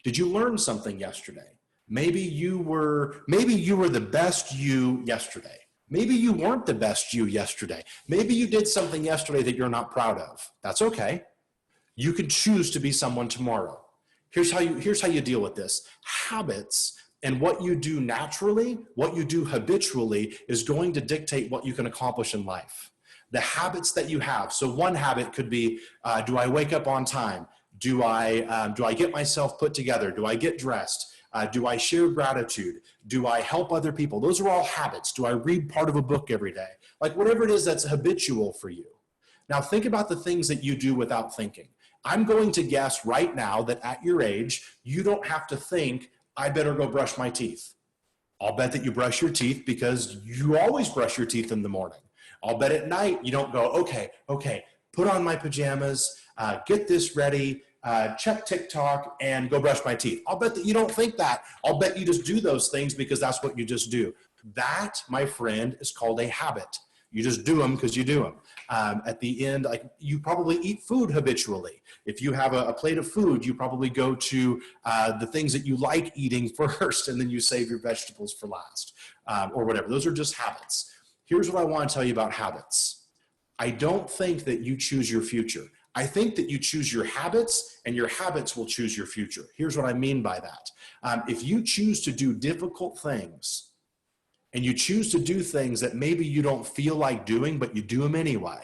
Did you learn something yesterday? Maybe you were the best you yesterday. Maybe you weren't the best you yesterday. Maybe you did something yesterday that you're not proud of. That's okay. You can choose to be someone tomorrow. Here's how you deal with this. Habits and what you do naturally, what you do habitually is going to dictate what you can accomplish in life. The habits that you have. So one habit could be, do I wake up on time? Do I get myself put together? Do I get dressed? Do I share gratitude? Do I help other people? Those are all habits. Do I read part of a book every day? Like whatever it is that's habitual for you. Now think about the things that you do without thinking. I'm going to guess right now that at your age, you don't have to think, I better go brush my teeth. I'll bet that you brush your teeth because you always brush your teeth in the morning. I'll bet at night you don't go, okay, put on my pajamas, get this ready, check TikTok, and go brush my teeth. I'll bet that you don't think that. I'll bet you just do those things because that's what you just do. That, my friend, is called a habit. You just do them because you do them. At the end, like, you probably eat food habitually. If you have a plate of food, you probably go to the things that you like eating first, and then you save your vegetables for last, or whatever. Those are just habits. Here's what I want to tell you about habits. I don't think that you choose your future. I think that you choose your habits, and your habits will choose your future. Here's what I mean by that. If you choose to do difficult things, and you choose to do things that maybe you don't feel like doing, but you do them anyway,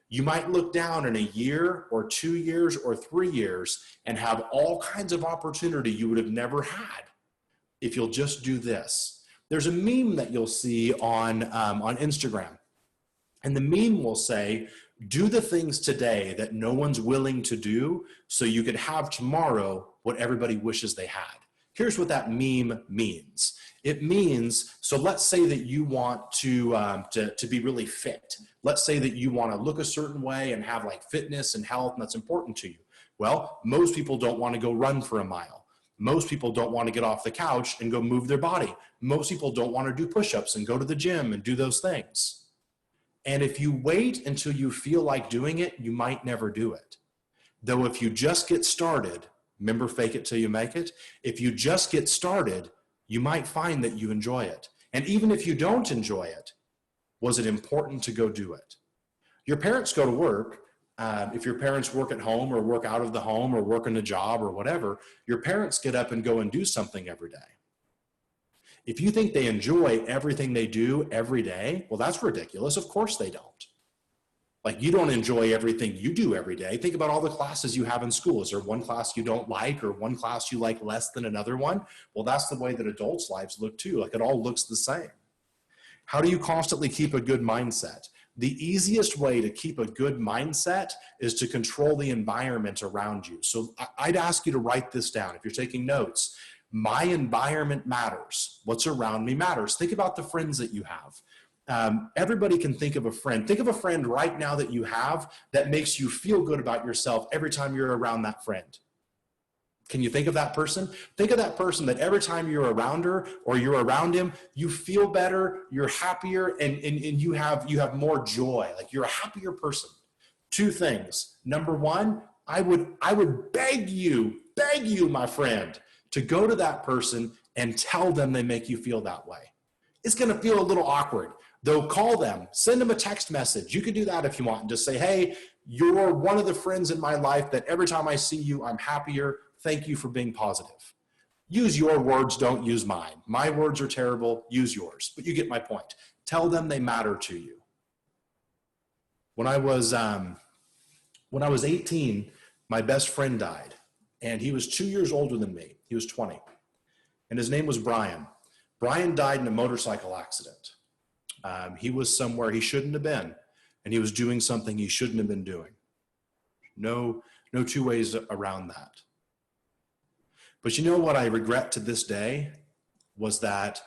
you might look down in a year or 2 years or 3 years and have all kinds of opportunity you would have never had if you'll just do this. There's a meme that you'll see on Instagram, and the meme will say, do the things today that no one's willing to do so you could have tomorrow what everybody wishes they had. Here's what that meme means. It means, so let's say that you want to be really fit. Let's say that you want to look a certain way and have like fitness and health, and that's important to you. Well, most people don't want to go run for a mile. Most people don't want to get off the couch and go move their body. Most people don't want to do push-ups and go to the gym and do those things. And if you wait until you feel like doing it, you might never do it. Though if you just get started, remember, fake it till you make it. If you just get started, you might find that you enjoy it. And even if you don't enjoy it, was it important to go do it? Your parents go to work. If your parents work at home or work out of the home or work in a job or whatever, your parents get up and go and do something every day. If you think they enjoy everything they do every day, well, that's ridiculous. Of course they don't. Like, you don't enjoy everything you do every day. Think about all the classes you have in school. Is there one class you don't like, or one class you like less than another one? Well, that's the way that adults' lives look too. Like, it all looks the same. How do you constantly keep a good mindset? The easiest way to keep a good mindset is to control the environment around you. So I'd ask you to write this down. If you're taking notes, my environment matters. What's around me matters. Think about the friends that you have. Everybody can think of a friend. Think of a friend right now that you have that makes you feel good about yourself every time you're around that friend. Can you think of that person? Think of that person that every time you're around her or you're around him, you feel better, you're happier, and you have more joy. Like, you're a happier person. 2 things. Number 1, I would beg you, my friend, to go to that person and tell them they make you feel that way. It's going to feel a little awkward. Though, call them, send them a text message. You can do that if you want, and just say, hey, you're one of the friends in my life that every time I see you, I'm happier. Thank you for being positive. Use your words, don't use mine. My words are terrible, use yours. But you get my point. Tell them they matter to you. When I was 18, my best friend died, and he was 2 years older than me. He was 20, and his name was Brian. Brian died in a motorcycle accident. He was somewhere he shouldn't have been, and he was doing something he shouldn't have been doing. No 2 ways around that. But you know what I regret to this day was that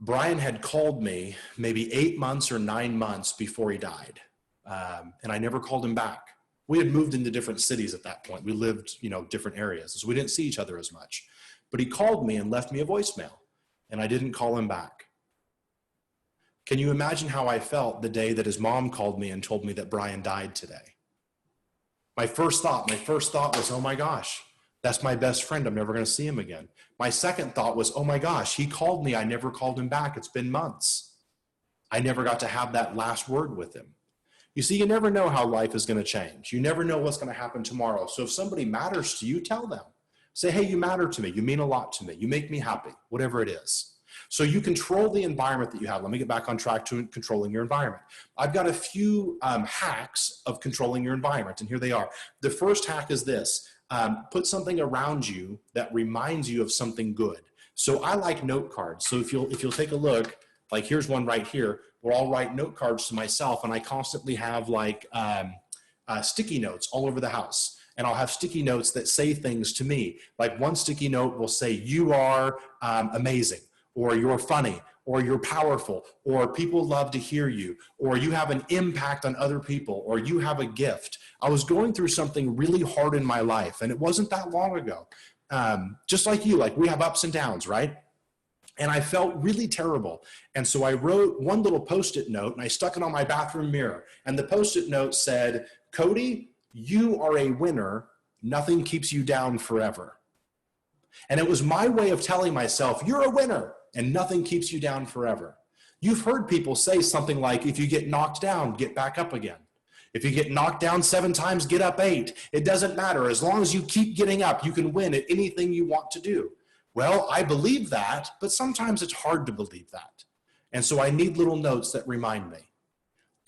Brian had called me maybe 8 months or 9 months before he died, and I never called him back. We had moved into different cities at that point. We lived, different areas, so we didn't see each other as much. But he called me and left me a voicemail, and I didn't call him back. Can you imagine how I felt the day that his mom called me and told me that Brian died today? My first thought was, oh my gosh, that's my best friend. I'm never going to see him again. My second thought was, oh my gosh, he called me. I never called him back. It's been months. I never got to have that last word with him. You see, you never know how life is going to change. You never know what's going to happen tomorrow. So if somebody matters to you, tell them. Say, hey, you matter to me. You mean a lot to me. You make me happy, whatever it is. So you control the environment that you have. Let me get back on track to controlling your environment. I've got a few hacks of controlling your environment, and here they are. The first hack is this. Put something around you that reminds you of something good. So I like note cards. So if you'll take a look, like here's one right here, where I'll write note cards to myself, and I constantly have like sticky notes all over the house. And I'll have sticky notes that say things to me. Like one sticky note will say, you are amazing, or you're funny, or you're powerful, or people love to hear you, or you have an impact on other people, or you have a gift. I was going through something really hard in my life, and it wasn't that long ago. Just like you, like we have ups and downs, right? And I felt really terrible. And so I wrote one little Post-it note and I stuck it on my bathroom mirror. And the Post-it note said, Cody, you are a winner. Nothing keeps you down forever. And it was my way of telling myself, you're a winner and nothing keeps you down forever. You've heard people say something like, if you get knocked down, get back up again. If you get knocked down 7 times, get up 8. It doesn't matter. As long as you keep getting up, you can win at anything you want to do. Well, I believe that, but sometimes it's hard to believe that. And so I need little notes that remind me.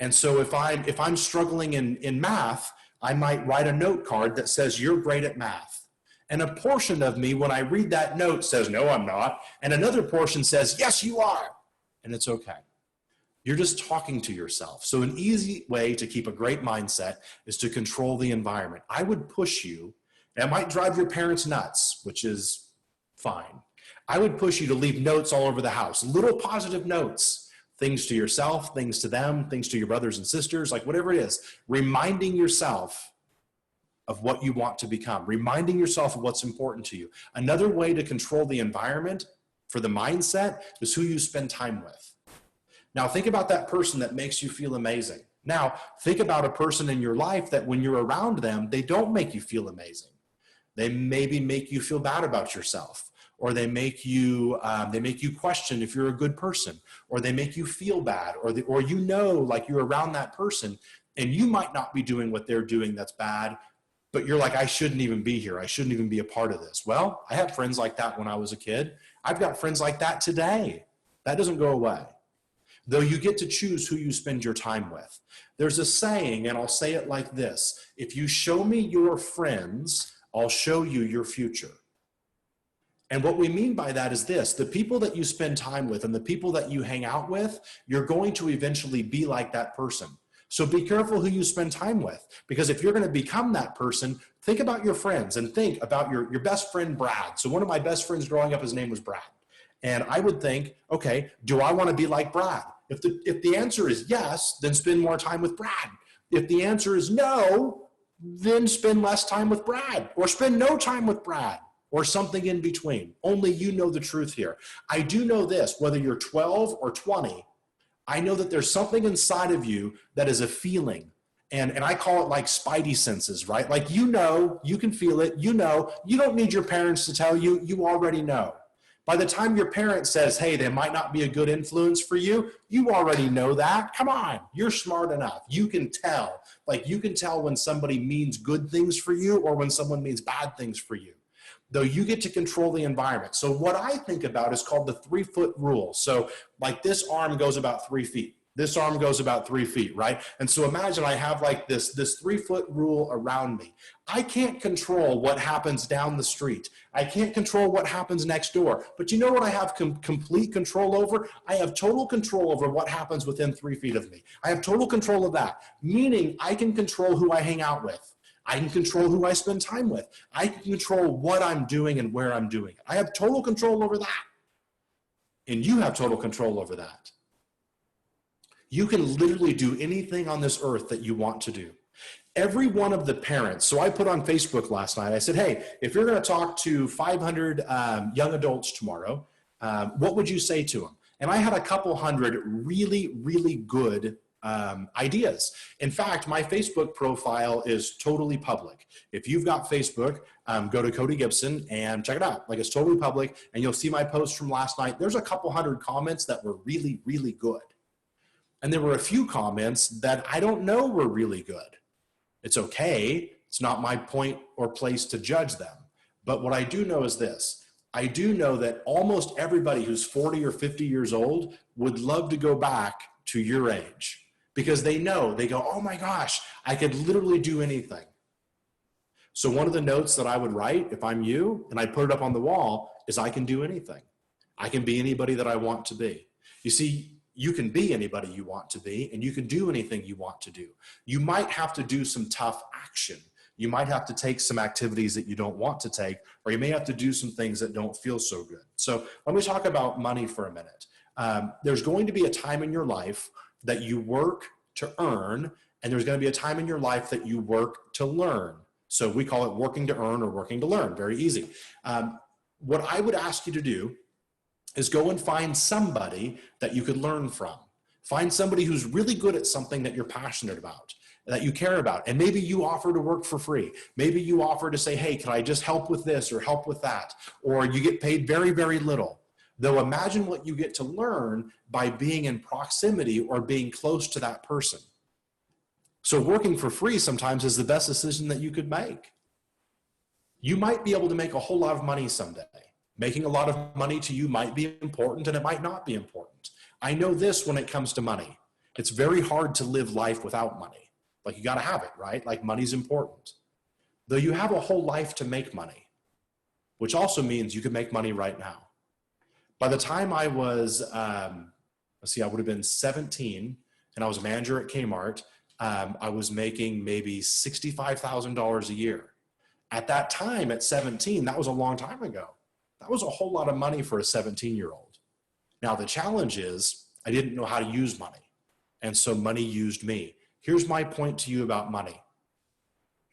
And so if I'm struggling in math, I might write a note card that says, you're great at math. And a portion of me, when I read that note, says, no, I'm not. And another portion says, yes, you are. And it's okay. You're just talking to yourself. So an easy way to keep a great mindset is to control the environment. I would push you, and it might drive your parents nuts, which is fine. I would push you to leave notes all over the house, little positive notes, things to yourself, things to them, things to your brothers and sisters, like whatever it is, reminding yourself of what you want to become, reminding yourself of what's important to you. Another way to control the environment for the mindset is who you spend time with. Now think about that person that makes you feel amazing. Now think about a person in your life that when you're around them, they don't make you feel amazing. They maybe make you feel bad about yourself, or they make you question if you're a good person, or they make you feel bad, or like you're around that person and you might not be doing what they're doing that's bad, but you're like, I shouldn't even be here. I shouldn't even be a part of this. Well, I had friends like that when I was a kid. I've got friends like that today. That doesn't go away. Though you get to choose who you spend your time with. There's a saying, and I'll say it like this: if you show me your friends, I'll show you your future. And what we mean by that is this: the people that you spend time with and the people that you hang out with, you're going to eventually be like that person. So be careful who you spend time with, because if you're going to become that person, think about your friends and think about your best friend, Brad. So one of my best friends growing up, his name was Brad. And I would think, okay, do I want to be like Brad? If the answer is yes, then spend more time with Brad. If the answer is no, then spend less time with Brad, or spend no time with Brad, or something in between. Only you know the truth here. I do know this: whether you're 12 or 20, I know that there's something inside of you that is a feeling. And I call it like spidey senses, right? Like, you know, you can feel it, you know, you don't need your parents to tell you, you already know. By the time your parent says, hey, they might not be a good influence for you, you already know that. Come on, you're smart enough. You can tell. Like, you can tell when somebody means good things for you or when someone means bad things for you. Though you get to control the environment. So what I think about is called the 3-foot rule. So like, this arm goes about 3 feet. This arm goes about 3 feet, right? And so imagine I have like this 3-foot rule around me. I can't control what happens down the street. I can't control what happens next door. But you know what I have complete control over? I have total control over what happens within 3 feet of me. I have total control of that, meaning I can control who I hang out with. I can control who I spend time with. I can control what I'm doing and where I'm doing it. I have total control over that. And you have total control over that. You can literally do anything on this earth that you want to do. Every one of the parents, so I put on Facebook last night, I said, hey, if you're going to talk to 500 young adults tomorrow, what would you say to them? And I had a couple hundred really, really good ideas. In fact, my Facebook profile is totally public. If you've got Facebook, go to Cody Gibson and check it out. Like, it's totally public, and you'll see my post from last night. There's a couple hundred comments that were really, really good. And there were a few comments that I don't know were really good. It's okay. It's not my point or place to judge them. But what I do know is this: I do know that almost everybody who's 40 or 50 years old would love to go back to your age, because they know, they go, oh my gosh, I could literally do anything. So one of the notes that I would write if I'm you, and I put it up on the wall, is I can do anything. I can be anybody that I want to be. You see, you can be anybody you want to be, and you can do anything you want to do. You might have to do some tough action. You might have to take some activities that you don't want to take, or you may have to do some things that don't feel so good. So let me talk about money for a minute. There's going to be a time in your life that you work to earn, and there's going to be a time in your life that you work to learn. So we call it working to earn or working to learn. Very easy. What I would ask you to do is go and find somebody that you could learn from. Find somebody who's really good at something that you're passionate about, that you care about. And maybe you offer to work for free. Maybe you offer to say, hey, can I just help with this or help with that? Or you get paid very, very little. Though imagine what you get to learn by being in proximity or being close to that person. So working for free sometimes is the best decision that you could make. You might be able to make a whole lot of money someday. Making a lot of money to you might be important and it might not be important. I know this when it comes to money. It's very hard to live life without money. Like you got to have it, right? Like money's important. Though you have a whole life to make money, which also means you can make money right now. By the time I was, I would have been 17 and I was a manager at Kmart. I was making maybe $65,000 a year. At that time, at 17, that was a long time ago. That was a whole lot of money for a 17-year-old. Now, the challenge is I didn't know how to use money. And so money used me. Here's my point to you about money.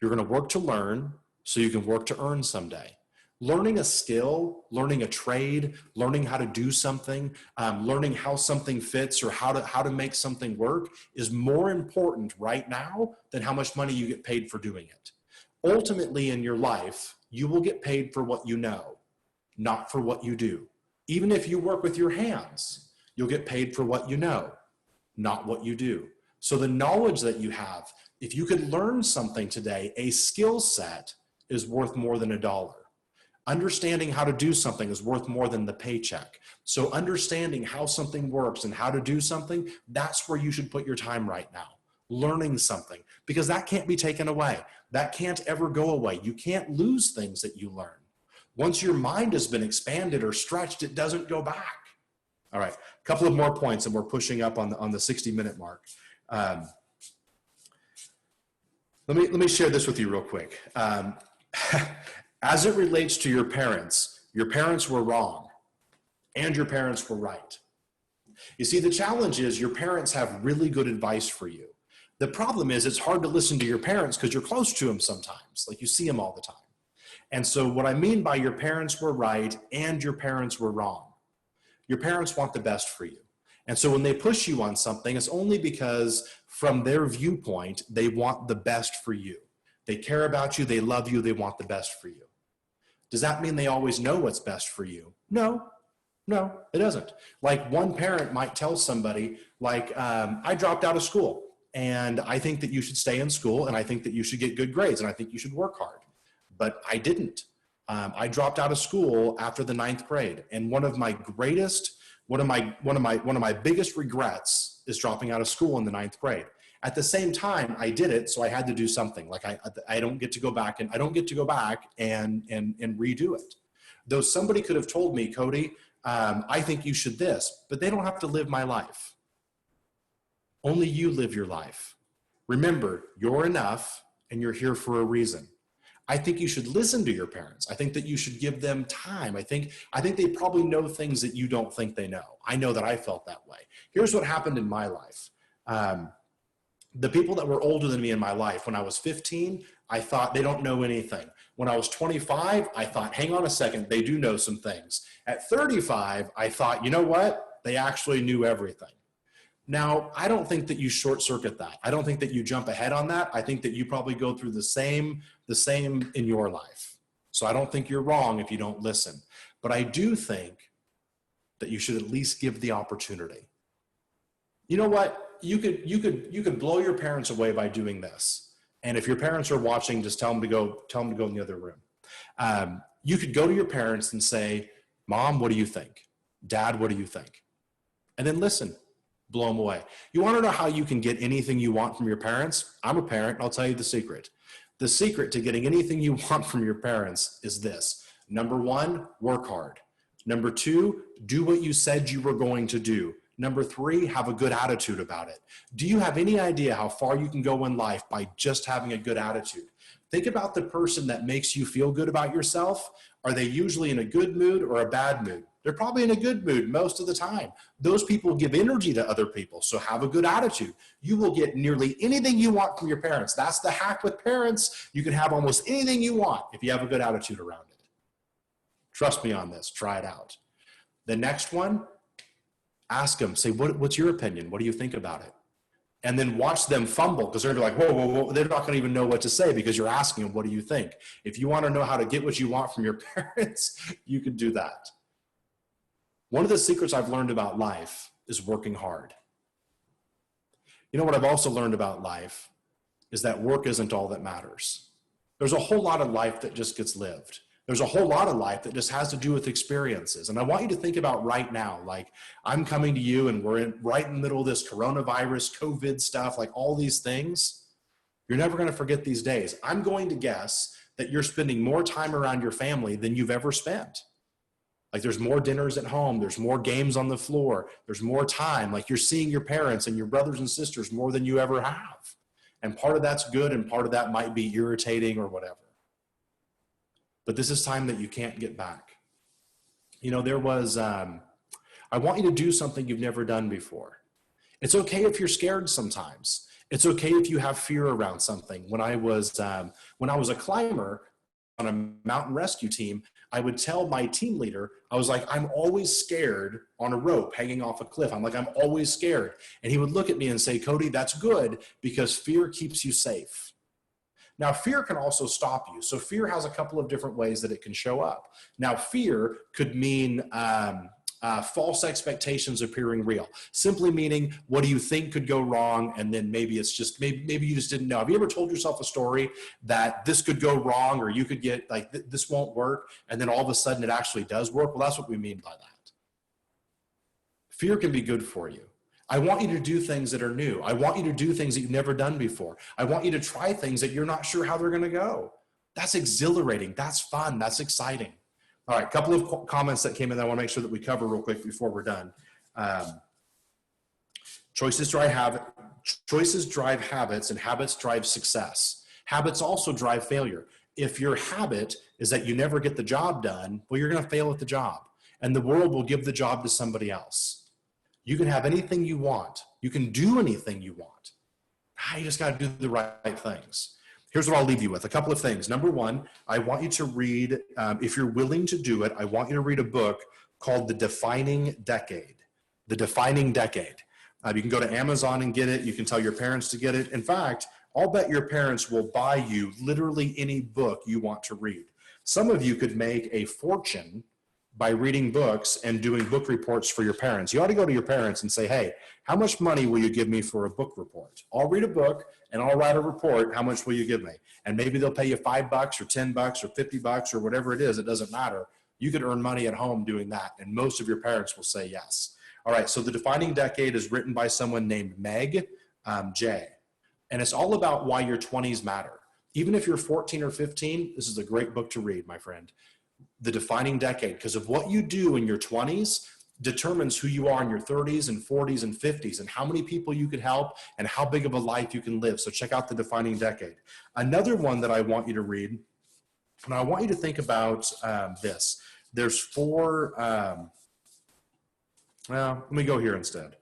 You're going to work to learn so you can work to earn someday. Learning a skill, learning a trade, learning how to do something, learning how something fits or how to make something work is more important right now than how much money you get paid for doing it. Ultimately in your life, you will get paid for what you know, not for what you do. Even if you work with your hands, you'll get paid for what you know, not what you do. So the knowledge that you have, if you could learn something today, a skill set is worth more than $1. Understanding how to do something is worth more than the paycheck. So understanding how something works and how to do something, that's where you should put your time right now. Learning something, because that can't be taken away. That can't ever go away. You can't lose things that you learn. Once your mind has been expanded or stretched, it doesn't go back. All right, a couple of more points and we're pushing up on the 60-minute mark. Let me share this with you real quick. As it relates to your parents were wrong and your parents were right. You see, the challenge is your parents have really good advice for you. The problem is it's hard to listen to your parents because you're close to them sometimes, like you see them all the time. And so what I mean by your parents were right and your parents were wrong, your parents want the best for you. And so when they push you on something, it's only because from their viewpoint, they want the best for you. They care about you, they love you, they want the best for you. Does that mean they always know what's best for you? No, it doesn't. Like one parent might tell somebody, like, I dropped out of school and I think that you should stay in school and I think that you should get good grades and I think you should work hard. But I didn't. I dropped out of school after the 9th grade. And one of my biggest regrets is dropping out of school in the 9th grade. At the same time, I did it, so I had to do something. Like I don't get to go back and redo it. Though somebody could have told me, Cody, I think you should this, but they don't have to live my life. Only you live your life. Remember, you're enough and you're here for a reason. I think you should listen to your parents. I think that you should give them time. I think they probably know things that you don't think they know. I know that I felt that way. Here's what happened in my life. The people that were older than me in my life, when I was 15, I thought they don't know anything. When I was 25, I thought, hang on a second, they do know some things. At 35, I thought, you know what? They actually knew everything. Now, I don't think that you short circuit that. I don't think that you jump ahead on that. I think that you probably go through the same in your life. So I don't think you're wrong if you don't listen. But I do think that you should at least give the opportunity. You know what? You could blow your parents away by doing this. And if your parents are watching, just tell them to go in the other room. You could go to your parents and say, Mom, what do you think? Dad, what do you think? And then listen. Blow them away. You want to know how you can get anything you want from your parents? I'm a parent. I'll tell you the secret. The secret to getting anything you want from your parents is this. Number 1, work hard. Number 2, do what you said you were going to do. Number 3, have a good attitude about it. Do you have any idea how far you can go in life by just having a good attitude? Think about the person that makes you feel good about yourself. Are they usually in a good mood or a bad mood? They're probably in a good mood most of the time. Those people give energy to other people, so have a good attitude. You will get nearly anything you want from your parents. That's the hack with parents. You can have almost anything you want if you have a good attitude around it. Trust me on this. Try it out. The next one, ask them, say, what's your opinion? What do you think about it? And then watch them fumble, because they're gonna be like, whoa, whoa, whoa. They're not gonna even know what to say because you're asking them, what do you think? If you wanna know how to get what you want from your parents, you can do that. One of the secrets I've learned about life is working hard. You know what I've also learned about life is that work isn't all that matters. There's a whole lot of life that just gets lived. There's a whole lot of life that just has to do with experiences. And I want you to think about right now, like I'm coming to you and we're right in the middle of this coronavirus, COVID stuff, like all these things. You're never going to forget these days. I'm going to guess that you're spending more time around your family than you've ever spent. Like there's more dinners at home, there's more games on the floor, there's more time. Like you're seeing your parents and your brothers and sisters more than you ever have. And part of that's good and part of that might be irritating or whatever. But this is time that you can't get back. You know, there was, I want you to do something you've never done before. It's okay if you're scared sometimes. It's okay if you have fear around something. When I was a climber on a mountain rescue team, I would tell my team leader, I was like, I'm always scared on a rope hanging off a cliff. I'm like, I'm always scared. And he would look at me and say, Cody, that's good because fear keeps you safe. Now, fear can also stop you. So fear has a couple of different ways that it can show up. Now, fear could mean false expectations appearing real, simply meaning, what do you think could go wrong? And then maybe it's just, maybe you just didn't know. Have you ever told yourself a story that this could go wrong or you could get like, this won't work, and then all of a sudden it actually does work? Well, that's what we mean by that. Fear can be good for you. I want you to do things that are new. I want you to do things that you've never done before. I want you to try things that you're not sure how they're going to go. That's exhilarating. That's fun. That's exciting. All right, a couple of comments that came in that I want to make sure that we cover real quick before we're done. Choices drive habits, and habits drive success. Habits also drive failure. If your habit is that you never get the job done, well, you're going to fail at the job, and the world will give the job to somebody else. You can have anything you want. You can do anything you want. You just got to do the right things. Here's what I'll leave you with, a couple of things. Number one, I want you to read, if you're willing to do it, I want you to read a book called The Defining Decade. The Defining Decade. You can go to Amazon and get it. You can tell your parents to get it. In fact, I'll bet your parents will buy you literally any book you want to read. Some of you could make a fortune by reading books and doing book reports for your parents. You ought to go to your parents and say, hey, how much money will you give me for a book report? I'll read a book and I'll write a report. How much will you give me? And maybe they'll pay you $5 or $10 or $50 or whatever it is. It doesn't matter. You could earn money at home doing that. And most of your parents will say yes. All right, so The Defining Decade is written by someone named Meg J. And it's all about why your 20s matter. Even if you're 14 or 15, this is a great book to read, my friend. The Defining Decade, because of what you do in your 20s determines who you are in your 30s and 40s and 50s and how many people you could help and how big of a life you can live. So check out The Defining Decade. Another one that I want you to read, and I want you to think about this. There's four, well, let me go here instead.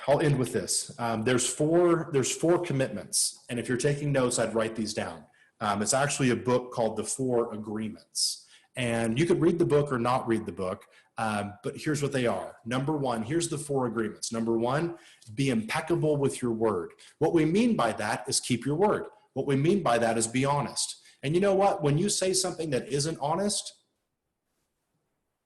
I'll end with this. There's four commitments. And if you're taking notes, I'd write these down. It's actually a book called The 4 Agreements. And you could read the book or not read the book, but here's what they are. Number one, here's the 4 agreements. Number one, be impeccable with your word. What we mean by that is keep your word. What we mean by that is be honest. And you know what? When you say something that isn't honest,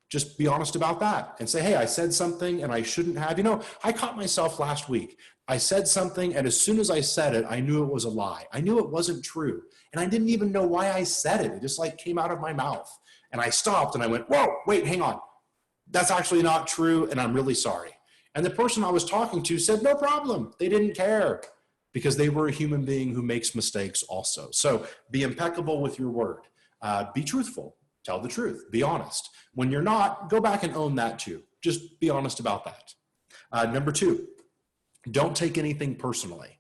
just be honest about that and say, hey, I said something and I shouldn't have. You know, I caught myself last week. I said something, and as soon as I said it, I knew it was a lie. I knew it wasn't true. And I didn't even know why I said it. It just like came out of my mouth. And I stopped and I went, whoa, wait, hang on. That's actually not true, and I'm really sorry. And the person I was talking to said, no problem. They didn't care because they were a human being who makes mistakes also. So be impeccable with your word. Be truthful. Tell the truth. Be honest. When you're not, go back and own that too. Just be honest about that. Number 2, don't take anything personally.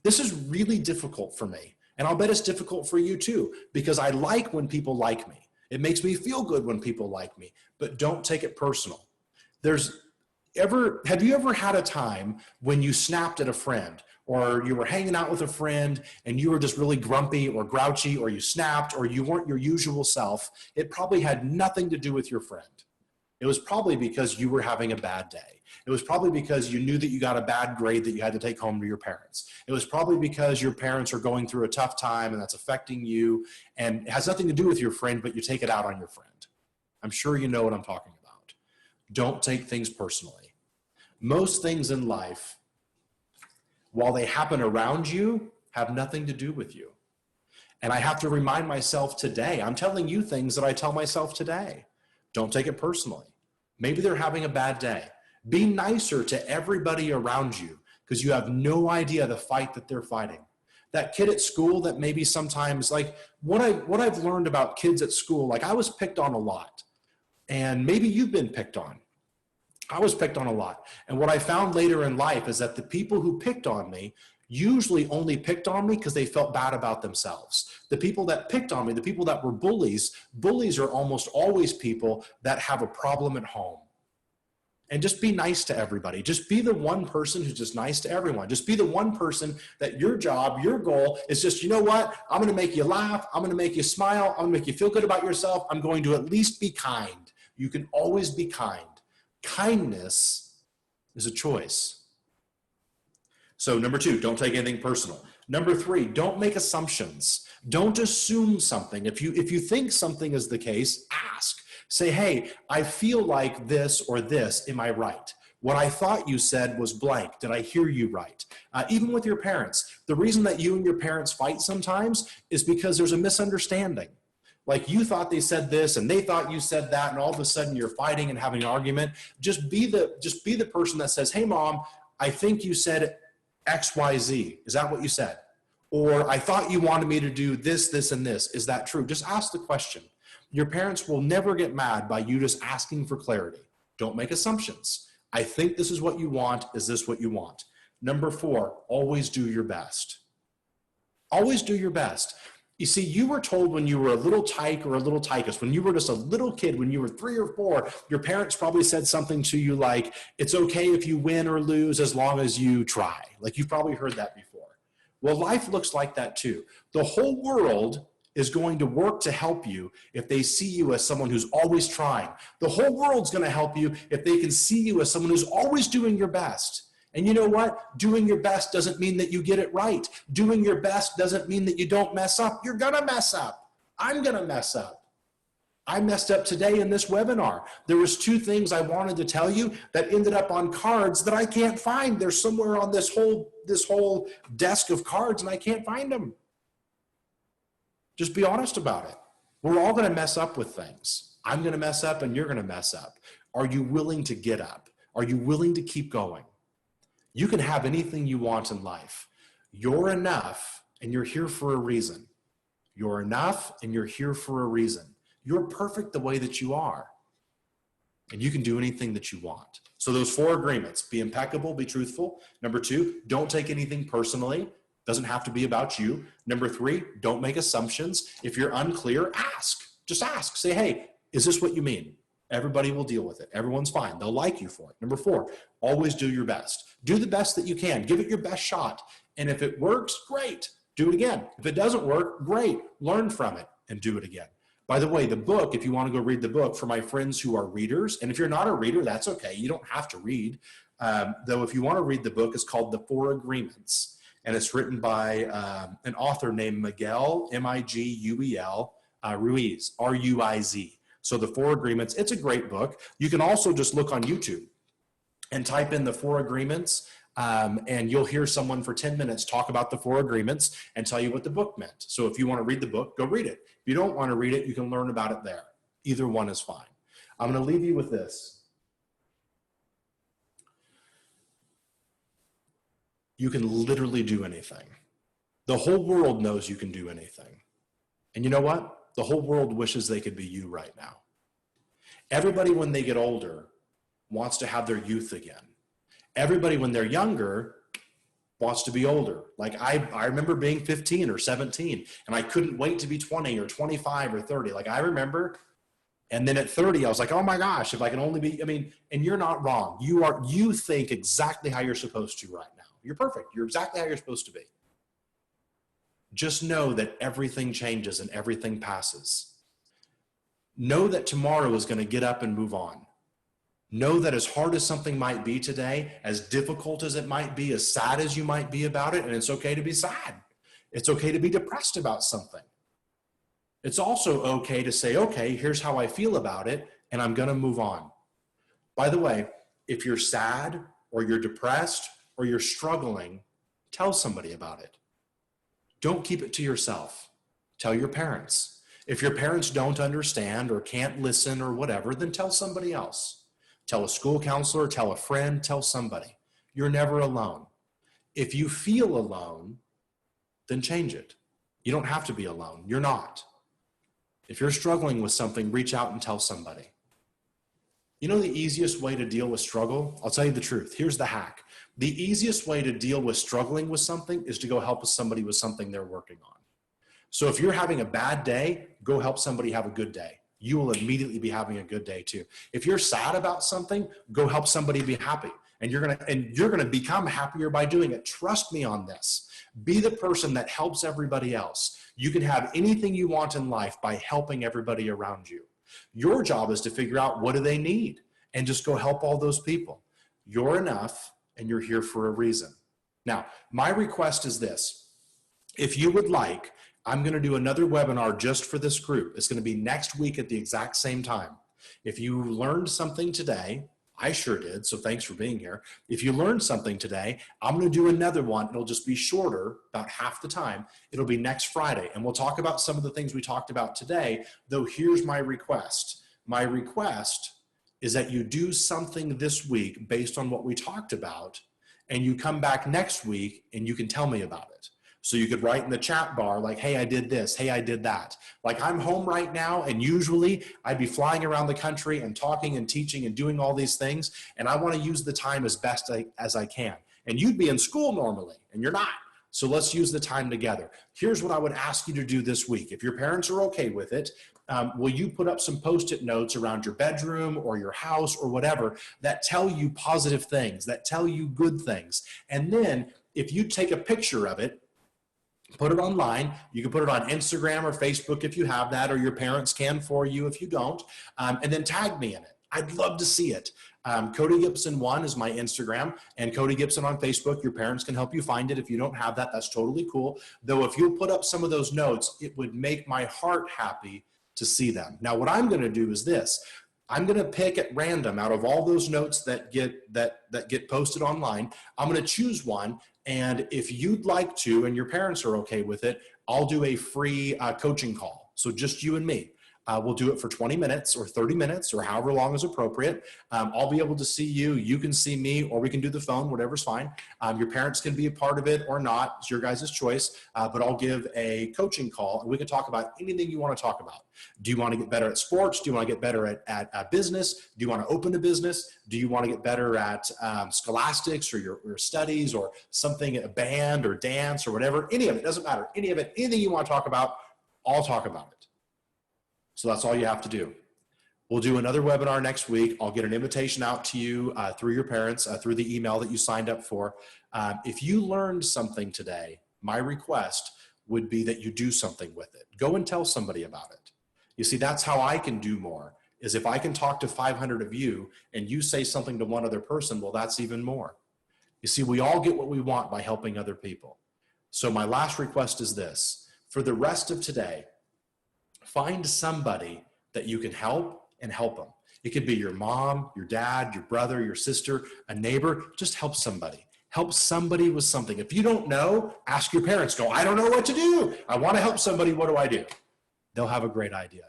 This is really difficult for me. And I'll bet it's difficult for you too, because I like when people like me. It makes me feel good when people like me, but don't take it personal. Have you ever had a time when you snapped at a friend, or you were hanging out with a friend and you were just really grumpy or grouchy, or you snapped, or you weren't your usual self? It probably had nothing to do with your friend. It was probably because you were having a bad day. It was probably because you knew that you got a bad grade that you had to take home to your parents. It was probably because your parents are going through a tough time and that's affecting you, and it has nothing to do with your friend, but you take it out on your friend. I'm sure you know what I'm talking about. Don't take things personally. Most things in life, while they happen around you, have nothing to do with you. And I have to remind myself today, I'm telling you things that I tell myself today. Don't take it personally. Maybe they're having a bad day. Be nicer to everybody around you because you have no idea the fight that they're fighting. That kid at school that maybe sometimes, like what I've learned about kids at school, like I was picked on a lot. And maybe you've been picked on. I was picked on a lot. And what I found later in life is that the people who picked on me usually only picked on me because they felt bad about themselves. The people that picked on me, the people that were bullies are almost always people that have a problem at home. And just be nice to everybody. Just be the one person who's just nice to everyone. Just be the one person that your job, your goal is just, you know what? I'm going to make you laugh. I'm going to make you smile. I'm going to make you feel good about yourself. I'm going to at least be kind. You can always be kind. Kindness is a choice. So number 2, don't take anything personal. Number 3, don't make assumptions. Don't assume something. If you think something is the case, ask. Say, hey, I feel like this or this. Am I right? What I thought you said was blank. Did I hear you right? Even with your parents, the reason that you and your parents fight sometimes is because there's a misunderstanding. Like you thought they said this and they thought you said that, and all of a sudden you're fighting and having an argument. Just be the person that says, hey mom, I think you said XYZ. Is that what you said? Or I thought you wanted me to do this, this, and this. Is that true? Just ask the question. Your parents will never get mad by you just asking for clarity. Don't make assumptions. I think this is what you want. Is this what you want? Number 4, always do your best. Always do your best. You see, you were told when you were a little tyke or a little tykus, when you were just a little kid, when you were 3 or 4, your parents probably said something to you like, it's okay if you win or lose as long as you try. Like you've probably heard that before. Well, life looks like that too. The whole world is going to work to help you if they see you as someone who's always trying. The whole world's going to help you if they can see you as someone who's always doing your best. And you know what? Doing your best doesn't mean that you get it right. Doing your best doesn't mean that you don't mess up. You're going to mess up. I'm going to mess up. I messed up today in this webinar. There was 2 things I wanted to tell you that ended up on cards that I can't find. They're somewhere on this whole desk of cards and I can't find them. Just be honest about it. We're all going to mess up with things. I'm going to mess up and you're going to mess up. Are you willing to get up? Are you willing to keep going? You can have anything you want in life. You're enough and you're here for a reason. You're enough and you're here for a reason. You're perfect the way that you are. And you can do anything that you want. So those 4 agreements: be impeccable, be truthful. Number 2, don't take anything personally. Doesn't have to be about you. Number 3, don't make assumptions. If you're unclear, ask. Just ask. Say, hey, is this what you mean? Everybody will deal with it. Everyone's fine. They'll like you for it. Number 4, always do your best. Do the best that you can. Give it your best shot. And if it works, great. Do it again. If it doesn't work, great. Learn from it and do it again. By the way, the book, if you want to go read the book, for my friends who are readers, and if you're not a reader, that's okay. You don't have to read. Though if you want to read the book, it's called The 4 Agreements. And it's written by an author named Miguel, M-I-G-U-E-L, Ruiz, R-U-I-Z. So The 4 Agreements, it's a great book. You can also just look on YouTube and type in The 4 Agreements, and you'll hear someone for 10 minutes talk about the 4 agreements and tell you what the book meant. So if you want to read the book, go read it. If you don't want to read it, you can learn about it there. Either one is fine. I'm going to leave you with this. You can literally do anything. The whole world knows you can do anything. And you know what? The whole world wishes they could be you right now. Everybody, when they get older, wants to have their youth again. Everybody, when they're younger, wants to be older. Like I remember being 15 or 17, and I couldn't wait to be 20 or 25 or 30. Like I remember, and then at 30, I was like, oh my gosh, if I can only be, and you're not wrong. You think exactly how you're supposed to right now. You're perfect. You're exactly how you're supposed to be. Just know that everything changes and everything passes. Know that tomorrow is going to get up and move on. Know that as hard as something might be today, as difficult as it might be, as sad as you might be about it, and it's okay to be sad. It's okay to be depressed about something. It's also okay to say, okay, here's how I feel about it, and I'm gonna move on. By the way, if you're sad or you're depressed or you're struggling, tell somebody about it. Don't keep it to yourself. Tell your parents. If your parents don't understand or can't listen or whatever, then tell somebody else. Tell a school counselor, tell a friend, tell somebody. You're never alone. If you feel alone, then change it. You don't have to be alone. You're not. If you're struggling with something, reach out and tell somebody. You know the easiest way to deal with struggle? I'll tell you the truth. Here's the hack. The easiest way to deal with struggling with something is to go help somebody with something they're working on. So if you're having a bad day, go help somebody have a good day. You will immediately be having a good day too. If you're sad about something, go help somebody be happy. And you're gonna become happier by doing it. Trust me on this. Be the person that helps everybody else. You can have anything you want in life by helping everybody around you. Your job is to figure out what do they need and just go help all those people. You're enough and you're here for a reason. Now, my request is this. If you would like, I'm going to do another webinar just for this group. It's going to be next week at the exact same time. If you learned something today, I sure did, so thanks for being here. If you learned something today, I'm going to do another one. It'll just be shorter, about half the time. It'll be next Friday, and we'll talk about some of the things we talked about today, though here's my request. My request is that you do something this week based on what we talked about, and you come back next week and you can tell me about it. So you could write in the chat bar like, hey, I did this, hey, I did that. Like I'm home right now and usually I'd be flying around the country and talking and teaching and doing all these things. And I want to use the time as best as I can. And you'd be in school normally and you're not. So let's use the time together. Here's what I would ask you to do this week. If your parents are okay with it, will you put up some Post-it notes around your bedroom or your house or whatever that tell you positive things, that tell you good things. And then if you take a picture of it, put it online. You can put it on Instagram or Facebook if you have that, or your parents can for you if you don't, and then tag me in it. I'd love to see it. Cody Gibson 1 is my Instagram, and Cody Gibson on Facebook. Your parents can help you find it. If you don't have that, that's totally cool. Though if you'll put up some of those notes, it would make my heart happy to see them. Now, what I'm going to do is this. I'm going to pick at random out of all those notes that get posted online. I'm going to choose one. And if you'd like to, and your parents are okay with it, I'll do a free coaching call. So just you and me. We'll do it for 20 minutes or 30 minutes or however long is appropriate. I'll be able to see you. You can see me, or we can do the phone, whatever's fine. Your parents can be a part of it or not. It's your guys' choice. But I'll give a coaching call and we can talk about anything you want to talk about. Do you want to get better at sports? Do you want to get better at business? Do you want to open a business? Do you want to get better at scholastics or your studies or something, a band or dance or whatever? Any of it, doesn't matter. Any of it, anything you want to talk about, I'll talk about it. So that's all you have to do. We'll do another webinar next week. I'll get an invitation out to you through your parents, through the email that you signed up for. If you learned something today, my request would be that you do something with it. Go and tell somebody about it. You see, that's how I can do more, is if I can talk to 500 of you and you say something to one other person, well, that's even more. You see, we all get what we want by helping other people. So my last request is this. For the rest of today, find somebody that you can help and help them. It could be your mom, your dad, your brother, your sister, a neighbor. Just help somebody. Help somebody with something. If you don't know, ask your parents. Go, I don't know what to do. I want to help somebody. What do I do? They'll have a great idea.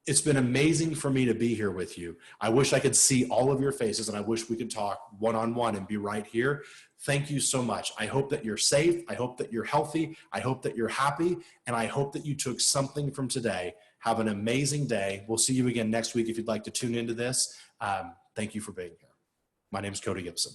It's been amazing for me to be here with you. I wish I could see all of your faces, and I wish we could talk one-on-one and be right here. Thank you so much. I hope that you're safe. I hope that you're healthy. I hope that you're happy. And I hope that you took something from today. Have an amazing day. We'll see you again next week if you'd like to tune into this. Thank you for being here. My name is Cody Gibson.